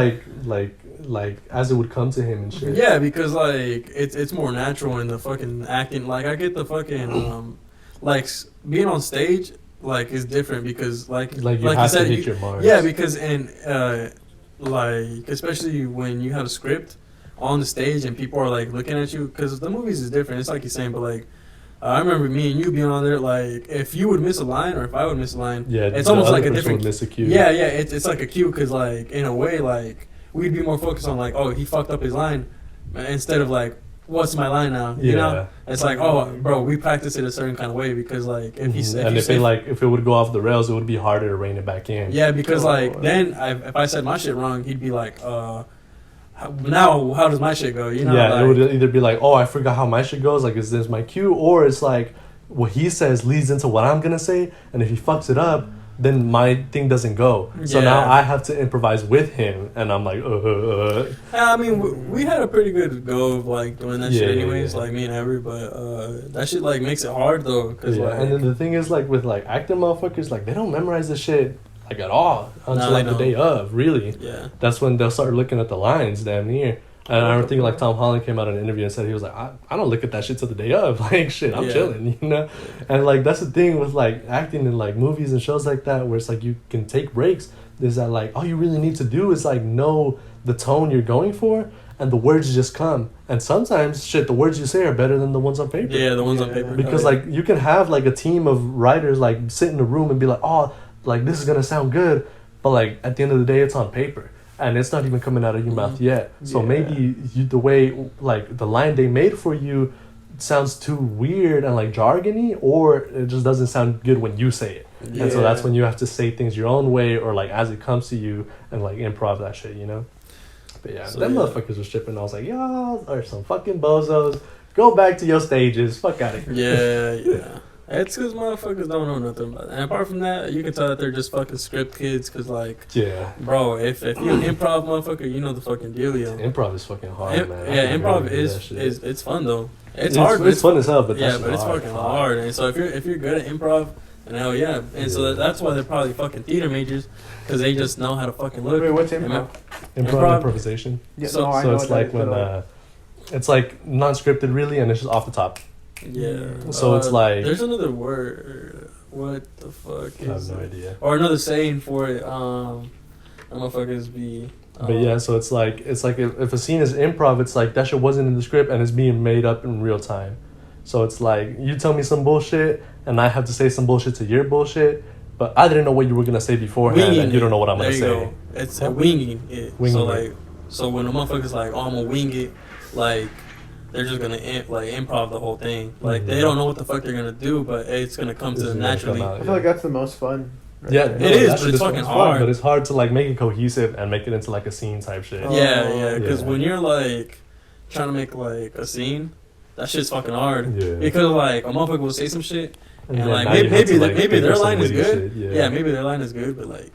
S2: like as it would come to him and shit.
S1: Yeah, because like it's more natural in the fucking acting. Like I get the fucking like being on stage like is different, because like
S2: you have
S1: said,
S2: to hit your marks.
S1: Yeah, because like especially when you have a script on the stage and people are like looking at you, because the movies is different. It's like you're saying, but like I remember me and you being on there, like if you would miss a line or if I would miss a line, it's almost like a different
S2: miss a cue.
S1: Yeah, it's like a cue, because like in a way like we'd be more focused on like, oh, he fucked up his line, instead of like, what's my line now? You know, it's like, oh, bro, we practice it a certain kind of way, because like if
S2: it would go off the rails, it would be harder to rein it back in.
S1: Yeah, because like then if I said my shit wrong, he'd be like, now how does my shit go? You know?
S2: Yeah,
S1: like,
S2: it would either be like, oh, I forgot how my shit goes. Like, is this my cue? Or it's like what he says leads into what I'm gonna say, and if he fucks it up, then my thing doesn't go. So
S1: Yeah.
S2: now I have to improvise with him, and I'm like,
S1: I mean, we had a pretty good go of like doing that
S2: Yeah,
S1: shit
S2: yeah,
S1: anyways,
S2: yeah.
S1: like me and Avery, but that shit like makes it hard though, cause
S2: yeah.
S1: like,
S2: And then the thing is, like with like acting motherfuckers, like they don't memorize this shit like at all until
S1: No,
S2: like
S1: they
S2: the day of. Really,
S1: yeah,
S2: that's when they'll start looking at the lines damn near. And I think like Tom Holland came out in an interview and said he was like, I don't look at that shit till the day of. Like shit, I'm
S1: Yeah.
S2: chilling, you know. And like that's the thing with like acting in like movies and shows like that, where it's like you can take breaks. Is that like all you really need to do is like know the tone you're going for, and the words just come. And sometimes shit, the words you say are better than the ones on paper.
S1: yeah, the ones on
S3: Yeah.
S1: paper.
S2: Because
S1: Oh, yeah.
S2: like you can have like a team of writers like sit in a room and be like, oh, like this is gonna sound good, but like at the end of the day, it's on paper. And it's not even coming out of your mouth yet. So
S3: Yeah.
S2: maybe the way, like, the line they made for you sounds too weird and, like, jargony, or it just doesn't sound good when you say it. And so that's
S1: Yeah.
S2: when you have to say things your own way or, like, as it comes to you and, like, improv that shit, you know? But, yeah,
S1: So,
S2: them
S1: yeah.
S2: motherfuckers were stripping. I was like, y'all are some fucking bozos. Go back to your stages. Fuck out of here.
S1: Yeah. It's because motherfuckers don't know nothing about it. And apart from that, you can tell that they're just fucking script kids. Because, like,
S2: Yeah.
S1: bro, if you're an improv motherfucker, you know the fucking deal, yo.
S2: Improv is fucking hard, man. I
S1: Yeah,
S2: can
S1: improv
S2: really do that shit.
S1: is it's fun though. It's hard, but
S2: It's fun as hell, but
S1: yeah,
S2: that's
S1: but it's
S2: hard.
S1: fucking hard. And so if you're good at improv, then hell yeah. And so
S2: Yeah.
S1: that's why they're probably fucking theater majors, because they just know how to fucking look.
S3: Wait, what's
S1: And
S3: improv?
S2: Improv improvisation.
S3: Yeah,
S1: So-
S3: no, I
S2: So
S3: know
S2: it's
S3: what that
S2: like
S3: is,
S2: when
S3: but,
S2: it's like non-scripted really, and it's just off the top.
S1: Yeah.
S2: So it's like-
S1: there's another word. What the fuck
S2: I have
S1: is
S2: no
S1: it?
S2: idea.
S1: Or another saying for it. Motherfuckers be.
S2: But yeah, so it's like if a scene is improv, it's like that shit wasn't in the script and it's being made up in real time. So it's like you tell me some bullshit and I have to say some bullshit to your bullshit, but I didn't know what you were gonna say beforehand,
S1: Winging
S2: and you don't know what I'm
S1: there
S2: gonna
S1: you
S2: say.
S1: go. It's
S2: Huh?
S1: winging it.
S2: Winging
S1: so
S2: it.
S1: like, so when a motherfucker's like, "Oh, I'm gonna wing it," like they're just gonna improv the whole thing. Like they
S2: Mhm.
S1: don't know what the fuck they're gonna do, but it's gonna come to
S2: It's
S1: them
S2: gonna
S1: naturally.
S2: come out.
S3: I feel like that's the most fun. right
S2: Yeah,
S3: there.
S2: no,
S1: It is,
S2: that
S1: but
S2: shit
S1: it's
S2: fun,
S1: fucking
S2: fun,
S1: hard.
S2: But it's hard to like make it cohesive and make it into like a scene type shit.
S3: Oh.
S1: Yeah, because
S2: Yeah.
S1: when you're like trying to make like a scene, that shit's fucking hard.
S2: Yeah.
S1: Because like a motherfucker will say some shit, and
S2: then
S1: like
S2: now you have
S1: maybe
S2: to, like,
S1: maybe
S2: think
S1: their
S2: of some
S1: line is
S2: witty
S1: good.
S2: shit,
S1: Yeah, maybe their line is good, but like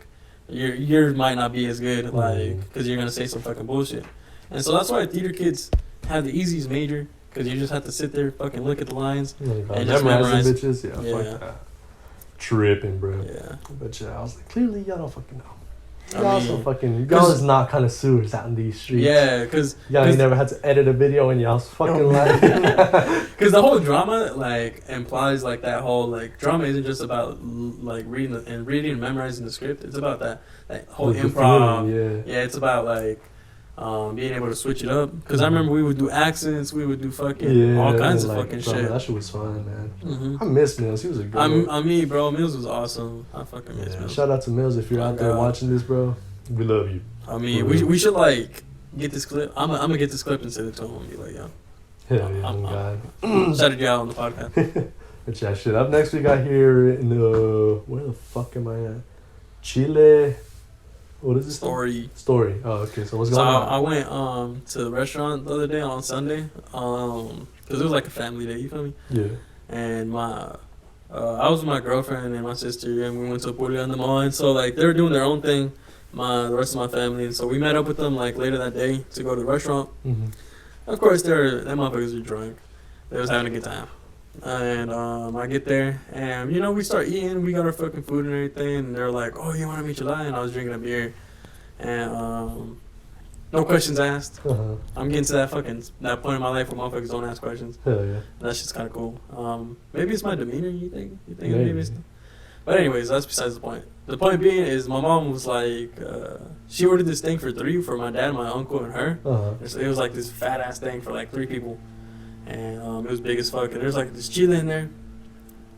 S1: yours might not be as good, like
S2: Mhm.
S1: because you're gonna say some fucking bullshit. And so that's why theater kids have the easiest major, because you just have to sit there, fucking look at the lines.
S2: And
S1: just
S2: memorize them
S1: memorize.
S2: bitches. Yeah,
S1: Yeah.
S2: fuck that. Tripping, bro.
S1: Yeah,
S2: But yeah, I was like, clearly y'all don't fucking know.
S1: I
S2: Y'all
S1: mean,
S2: so fucking,
S1: 'cause-
S2: y'all is not connoisseurs out in these streets.
S1: yeah, because
S2: Y'all ain't never had to edit a video in y'all's fucking
S3: Oh,
S2: life.
S1: the whole drama like implies like that whole like drama isn't just about like reading and memorizing the script. It's about that whole
S2: The
S1: improv.
S2: feeling, yeah.
S1: Yeah, it's about like being able to switch it up. Because I remember we would do accents, we would do fucking all kinds of
S2: like,
S1: fucking
S2: drama,
S1: shit.
S2: That shit was fun, man.
S1: Mm-hmm.
S2: I miss Mills. He was a good one.
S1: I mean, bro, Mills was awesome. I fucking miss
S2: Yeah,
S1: Mills.
S2: shout out to Mills if you're
S1: Oh,
S2: out there
S1: God.
S2: watching this, bro. We love you.
S1: I mean, we should like get this clip. I'm gonna get this clip and send it to him and be like, yo,
S2: Hell yeah,
S1: I'm-
S2: God.
S1: shouted you out on the podcast.
S2: But yeah, shit. Up next, we got here in where the fuck am I at? Chile. What is this? Story. Oh, okay. So what's
S1: So
S2: going
S1: I
S2: on?
S1: went to the restaurant the other day on Sunday, because it was like a family day. You feel me?
S2: Yeah.
S1: And I was with my girlfriend and my sister, and we went to Puglia in the mall. And so like they were doing their own thing, the rest of my family. And so we met up with them like later that day to go to the restaurant.
S2: Mm-hmm.
S1: Of course, them motherfuckers were drunk. They was having a good time. And I get there, and you know we start eating. We got our fucking food and everything. And they're like, "Oh, you want to meet your lie?" And I was drinking a beer, and no questions asked.
S2: Uh-huh.
S1: I'm getting to that point in my life where motherfuckers don't ask questions.
S2: Hell yeah.
S1: That's just kind of cool. Maybe it's my demeanor. You think
S2: Maybe.
S1: maybe it's. But anyways, that's besides the point. The point being is my mom was like, she ordered this thing for 3 for my dad, my uncle, and her.
S2: Uh-huh.
S1: It was like this fat ass thing for like 3 people, and it was big as fuck. And there's like this chili in there,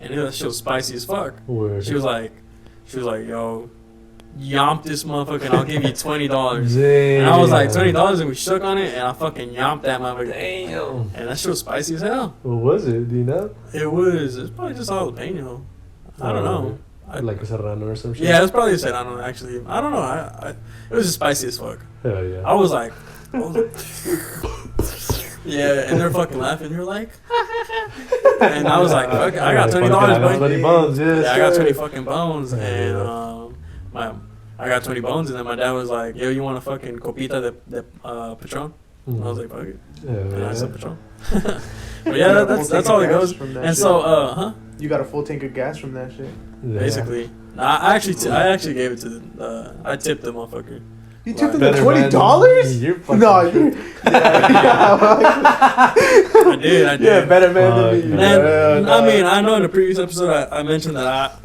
S1: and she was spicy as fuck.
S2: Word.
S1: She was like, yo, yomp this motherfucker, and I'll give you $20.
S2: Damn.
S1: And I was like $20, and we shook on it, and I fucking yomped that motherfucker.
S2: Damn.
S1: And that shit was spicy as hell.
S2: What was it? Do you know?
S1: It's probably just jalapeno. I don't know.
S2: Like a serrano or some shit?
S1: Yeah, it was probably a serrano, actually. I don't know. It was just spicy as fuck.
S2: Hell yeah.
S1: I was like, Yeah, and they're fucking laughing. They're like, and I was like, fuck, I got $20, boy.
S2: 20 bones, yes,
S1: Yeah, I got
S2: sir.
S1: 20 fucking bones, and I got 20 bones, and then my dad was like, yo, you want a fucking copita de Patron? And I was like, fuck it.
S2: Yeah,
S1: And I said
S2: man.
S1: Patron. But yeah, that's all it goes. And so,
S3: You got a full tank of gas from that shit.
S2: Yeah.
S1: basically, I actually gave it to I tipped the motherfucker.
S3: You tipped him
S2: Better,
S3: the
S2: man.
S3: $20?
S2: You're fucking
S3: No, you.
S1: I did.
S3: Yeah, better man than me.
S1: And I mean, I know in the previous episode I mentioned that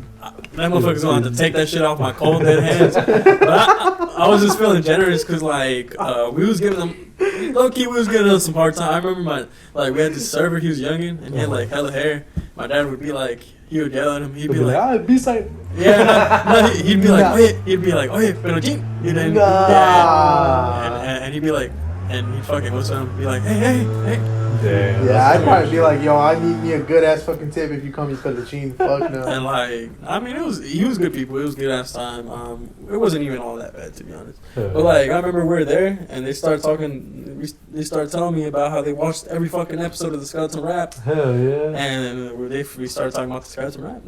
S1: that motherfucker's gonna have to take that shit off my cold dead hands. But I was just feeling generous because like we was giving them low key, we was giving them some hard time. I remember we had this server, he was youngin' and he had like hella hair. My dad would be like, he would yell at him. He'd be like,
S2: B-side.
S1: yeah, he'd be like, oye, pero chin. And then, yeah, and he'd be like, and he'd fucking whistle at him, be like, hey.
S2: Damn.
S3: Yeah, I'd probably be like, yo, I need me a good ass fucking tip if you call me Pellicine. Fuck no.
S1: And like, I mean, he was good people. It was good ass time. It wasn't even all that bad to be honest. But like, I remember we were there and they started talking. They started telling me about how they watched every fucking episode of the Skeleton Rap.
S2: Hell yeah.
S1: And we started talking about the Skeleton Rap.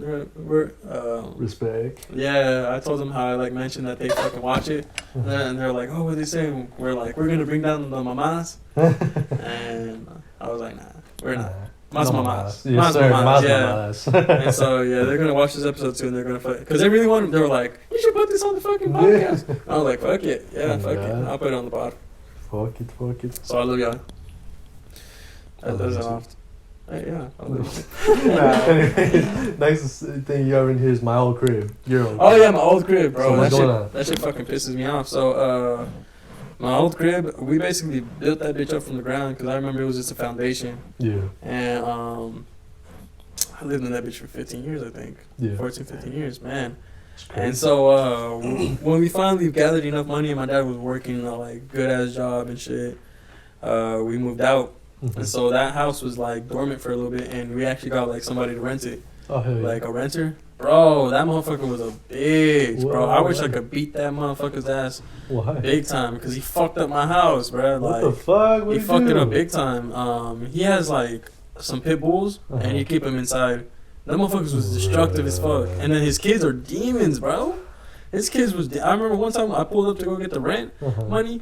S2: Respect.
S1: Yeah, I told them how I like mentioned that they fucking watch it, and they're like, "Oh, what are they saying?" We're like, "We're gonna bring down the mamas," and I was like, "Nah, we're not." Mas mamas.
S2: Yes, sir. Mas
S1: yeah.
S2: mamas.
S1: And so yeah, they're gonna watch this episode too, and they're gonna fuck because they really wanted. They were like, "You should put this on the fucking podcast." Yeah. I was like, "Fuck it, yeah, fuck it. I'll put it on the pod."
S2: Fuck it.
S1: So I love y'all.
S2: I love
S1: That's
S2: you too.
S1: off. Yeah, I love you.
S2: Nice thing you ever in here is my old crib. Your old.
S1: Oh yeah, my old crib, bro.
S2: So what's going on?
S1: That shit fucking pisses me off. So my old crib, we basically built that bitch up from the ground because I remember it was just a foundation.
S2: Yeah.
S1: And I lived in that bitch for 15 years, I think.
S2: Yeah.
S1: 14, 15 years, man. And so when we finally gathered enough money and my dad was working a like good ass job and shit, we moved out. And so that house was like dormant for a little bit, and we actually got like somebody to rent it,
S2: Oh hell yeah.
S1: like a renter. Bro, that motherfucker was a bitch, bro. I wish I
S2: What?
S1: could beat that motherfucker's ass
S2: Why?
S1: big time because he fucked up my house, bro.
S2: What
S1: Like
S2: the fuck? What
S1: he
S2: did
S1: fucked
S2: you
S1: it
S2: do?
S1: up big time. He has like some pit bulls, and he keep them inside. That motherfuckers was destructive as fuck, and then his kids are demons, bro. His kids was. I remember one time I pulled up to go get the rent money,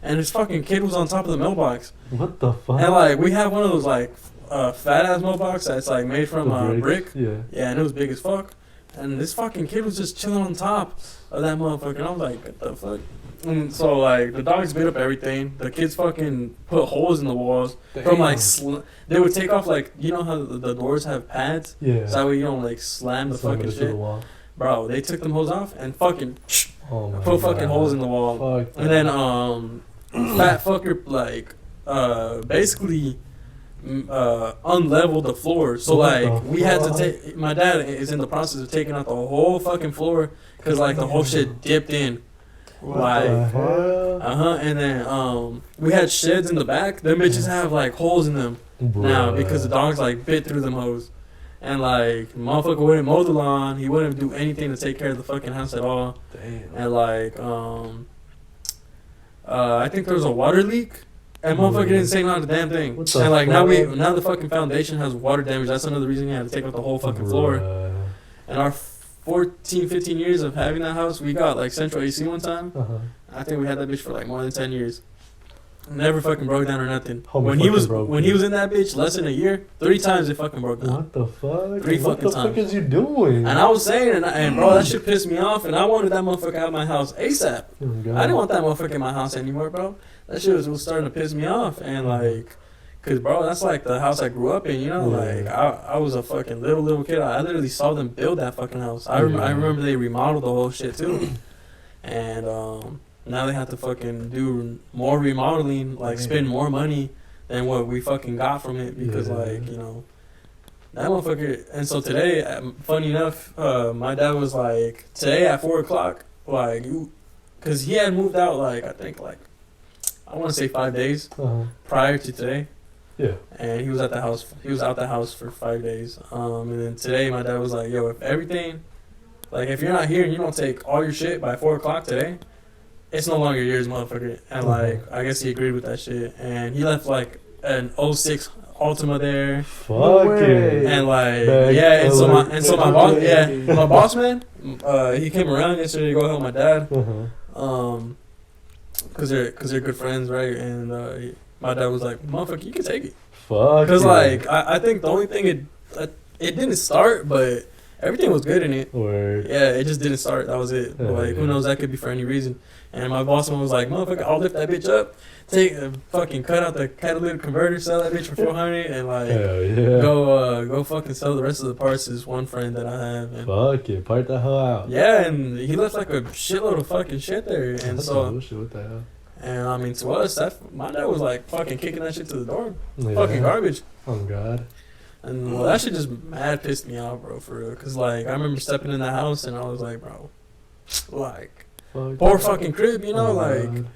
S1: and his fucking kid was on top of the mailbox.
S2: What the fuck?
S1: And like we have one of those like fat ass mailbox that's like made from
S2: The
S1: brick.
S2: Yeah.
S1: Yeah, and it was big as fuck. And this fucking kid was just chilling on top of that motherfucker. And I was like, what the fuck? And so like the dogs bit up everything. The kids fucking put holes in the walls. From like they would take off like you know how the doors have pads.
S2: Yeah.
S1: So that way you don't like slam the
S2: Slam it
S1: fucking
S2: into the
S1: shit.
S2: wall.
S1: Bro, they took them holes off and fucking
S2: Oh my
S1: put fucking
S2: God.
S1: holes in the wall.
S2: Fuck
S1: And then fat fucker like basically unleveled the floor. So
S2: What
S1: like
S2: the
S1: we had to
S2: fuck?
S1: take. My dad is in the process of taking out the whole fucking floor because like the whole shit dipped in.
S2: What
S1: Like
S2: the hell?
S1: and then we had sheds in the back. Them bitches have like holes in them now because the dogs like bit through them hoes. And like motherfucker wouldn't mow the lawn. He wouldn't do anything to take care of the fucking house at all.
S2: Damn.
S1: And like I think there was a water leak. And motherfucker didn't say not a damn thing.
S2: What the
S1: And like
S2: fuck?
S1: now the fucking foundation has water damage. That's another reason you had to take out the whole fucking floor. And our 14, 15 years of having that house, we got like central AC one time. I think we had that bitch for like more than 10 years. Never fucking broke down or nothing.
S2: Homie
S1: When he was
S2: fucking broke
S1: when he was in that bitch less than a year, 3 times it fucking broke down.
S2: What the fuck?
S1: Three
S2: What
S1: fucking
S2: the fuck
S1: times.
S2: is you doing?
S1: And I was saying, and bro, that shit pissed me off, and I wanted that motherfucker out of my house ASAP.
S2: Oh, God.
S1: I didn't want that motherfucker in my house anymore, bro. That shit was starting to piss me off, and like, cause bro, that's like the house I grew up in, you know.
S2: Yeah.
S1: Like I was a fucking little kid. I literally saw them build that fucking house. I remember they remodeled the whole shit too, and now they have to fucking do more remodeling, like spend more money than what we fucking got from it because like you know. That motherfucker, and so today, funny enough, my dad was like, today at 4 o'clock, like, because he had moved out, like, I think, like, I want to say 5 days prior to today.
S2: Yeah.
S1: And he was at the house, he was out the house for 5 days. And then today, my dad was like, yo, if everything, like, if you're not here and you don't take all your shit by 4 o'clock today, it's no longer yours, motherfucker. And, like, I guess he agreed with that shit. And he left, like, an '06 Altima there.
S2: Fuck it.
S1: And like,
S2: Bag
S1: yeah, and so my boss,
S3: Yeah.
S1: my boss man, he came around yesterday to go help my dad, cause they're good friends, right? And my dad was like, "Motherfucker, you can take it."
S2: Fuck.
S1: Cause
S2: yeah.
S1: like, I think the only thing it didn't start, but everything was good in it.
S2: Word.
S1: Yeah, it just didn't start. That was it. But like, who knows? That could be for any reason. And my boss man was like, "Motherfucker, I'll lift that bitch up, fucking cut out the catalytic converter, sell that bitch for $400, and like,
S2: Hell yeah.
S1: go fucking sell the rest of the parts." This one friend that I have. And
S2: Fuck it. Part the hell out.
S1: yeah, and he left like a shitload of fucking shit there, and
S2: That's
S1: so.
S2: some bullshit. What the hell?
S1: And I mean, to us, my dad was like fucking kicking that shit to the door,
S2: Yeah.
S1: fucking garbage.
S2: Oh God.
S1: And well, that shit just mad pissed me off, bro, for real. Cause like I remember stepping in the house and I was like, bro, like
S2: Fuck.
S1: poor fucking crib, you know,
S2: Oh,
S1: like.
S2: God.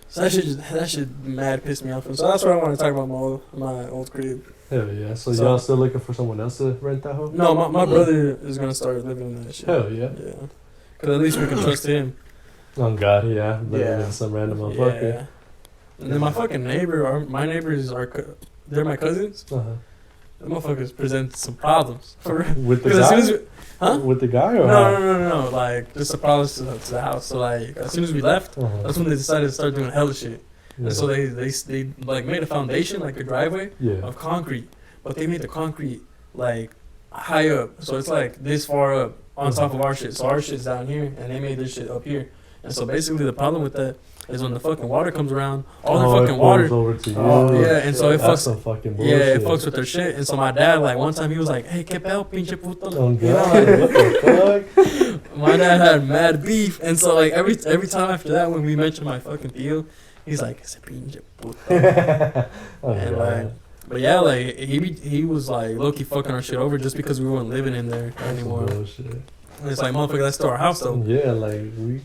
S1: So that shit mad pissed me off. So that's what I want to talk about my old crib.
S2: Hell yeah. So,
S1: So-
S2: y'all still looking for someone else to rent that home?
S1: No, my brother is gonna start living in that shit.
S2: Hell yeah.
S1: Yeah. Cause at least we can trust him.
S2: Oh God, yeah. Living
S3: Yeah.
S2: in some random motherfucker.
S1: Yeah. And then my fucking my neighbors they're my cousins.
S2: Uh-huh.
S1: The motherfuckers present some problems. For real.
S2: With the
S1: 'Cause as
S2: guy?
S1: soon as huh?
S2: With the guy or
S1: No. Like just the problems to the house. So like as soon as we left,
S2: Uh-huh.
S1: that's when they decided to start doing hella shit.
S2: Yeah.
S1: And so they like made a foundation, like a driveway
S2: Yeah.
S1: of concrete, but they made the concrete like high up, so it's like this far up on top of our shit. So our shit's down here, and they made this shit up here. And so basically, the problem with that is when the fucking water comes around, all the fucking
S2: it
S1: water.
S2: pours over to you.
S3: Oh,
S1: Yeah, and so it
S2: That's
S1: fucks.
S2: some fucking
S1: Yeah,
S2: bullshit.
S1: it fucks with their shit. And so my dad, like one time, he was like, "Hey, que pedo, pinche puto."
S2: Oh
S1: You
S2: God.
S1: know, like,
S2: What the fuck?
S1: my dad had mad beef, and so like every time after that, when we mentioned my fucking Theo, he's like, "Ese pinche puto."
S2: Oh,
S1: And
S2: God.
S1: like, but yeah, like he was like low key fucking our shit over just because we weren't living in there
S2: That's some
S1: anymore.
S2: bullshit.
S1: And it's like, motherfucker, that's still our house though.
S2: Yeah, like we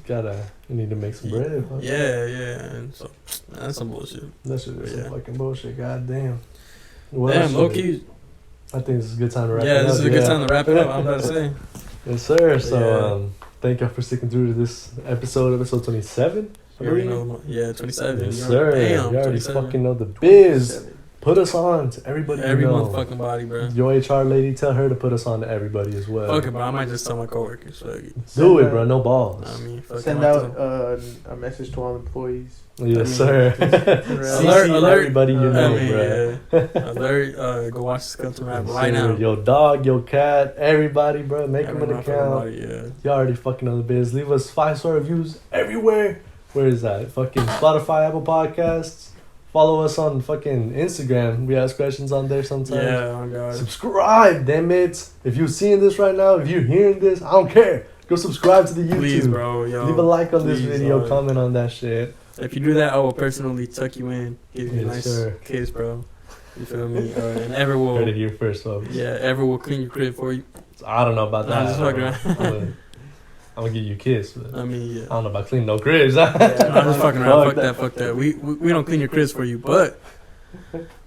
S2: need to make some bread. Fuck.
S1: Yeah, and so that's some bullshit.
S2: That shit is
S1: Yeah.
S2: some fucking bullshit. God damn. Well,
S1: Damn,
S2: shit.
S1: low key.
S2: I think this is a good time to wrap it
S1: Yeah,
S2: up.
S1: this is a good time to wrap it up. I'm about to say.
S2: Yes, sir. So,
S1: Yeah.
S2: thank y'all for sticking through to this episode 27.
S1: You already know, yeah, 27.
S2: Yes,
S1: You
S2: sir.
S1: Damn,
S2: you already
S1: 27.
S2: fucking know the biz. Put us on to everybody.
S1: Every
S2: you know.
S1: motherfucking body, bro.
S2: Your HR lady, tell her to put us on to everybody as well.
S1: Fuck it, bro. I might just tell my coworkers. Fuck it.
S2: Do it, bro. No balls.
S1: I mean, fuck
S3: Send
S1: it, I
S3: out
S1: might
S3: a message to all employees.
S2: Yes, sir.
S1: Alert, alert.
S2: Everybody you
S1: tell-
S2: know,
S1: I mean,
S2: bro.
S1: yeah. Alert, go watch Skeleton Rap
S2: Yes,
S1: right
S2: sir.
S1: now.
S2: Your dog, your cat, everybody, bro. Make them an
S1: Every
S2: account.
S1: motherfucking body,
S2: You already fucking know the biz. Leave us 5-star reviews everywhere. Where is that? Fucking Spotify, Apple Podcasts. Follow us on fucking Instagram. We ask questions on there
S1: yeah.
S2: sometimes.
S1: Yeah, oh god.
S2: Subscribe, damn it. If you're seeing this right now, if you're hearing this, I don't care. Go subscribe to the YouTube.
S1: Please, bro, yo.
S2: Leave a like on this
S1: Please,
S2: video.
S1: dog.
S2: Comment on that shit.
S1: If you do that, I will personally tuck you in, give you a
S2: Yes,
S1: nice
S2: sir.
S1: kiss, bro. You feel me? And Ever will,
S2: Heard it here first, folks.
S1: yeah, Ever will clean your crib for you.
S2: I don't know about
S1: Nah,
S2: that.
S1: just fucking around.
S2: I'm gonna give you a kiss, but
S1: I mean, yeah.
S2: I don't know about cleaning no cribs.
S1: I'm just fucking around.
S2: Fuck
S1: Fuck that. We don't clean your cribs for you, but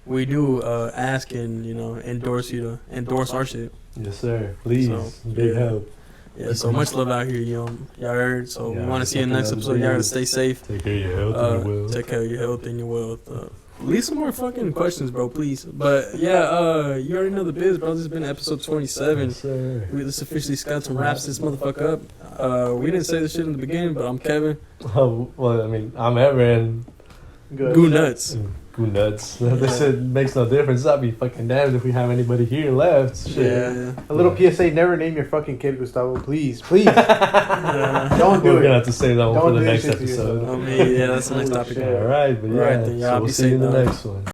S1: we do ask and endorse you to endorse our shit.
S2: Yes, sir. Please,
S1: So,
S2: big
S1: yeah.
S2: help.
S1: Yeah, so much love out here, y'all heard. So we
S2: Yeah,
S1: want to see you in the next
S2: fucking
S1: episode. Y'all gotta
S2: love
S1: stay safe.
S2: Take care of your health and your wealth.
S1: Take care of your health and your wealth. Leave some more fucking questions, bro, please. But yeah, you already know the biz, bro. This has been episode 27.
S2: Yes, sir.
S1: This officially Skeleton wraps this motherfucker up. We didn't say this shit in the beginning, but I'm Kevin.
S2: Oh, well, I mean, I'm Evan.
S3: Good.
S1: Goo nuts.
S2: Goo nuts. This shit makes no difference. I'd be fucking damned if we have anybody here left. Shit.
S1: Yeah.
S3: A little PSA: never name your fucking kid Gustavo, please, please.
S1: Yeah.
S3: Don't do
S2: We're gonna
S3: it.
S2: have to save that one
S3: Don't
S2: for the
S3: do
S2: next
S3: shit to
S2: episode.
S3: yourself.
S1: I mean, yeah, that's the next
S3: Holy
S1: topic.
S3: shit.
S2: All right, but yeah.
S1: All right, then, y'all
S2: so
S1: be
S2: we'll see you in
S1: safe,
S2: the
S1: dog.
S2: next one.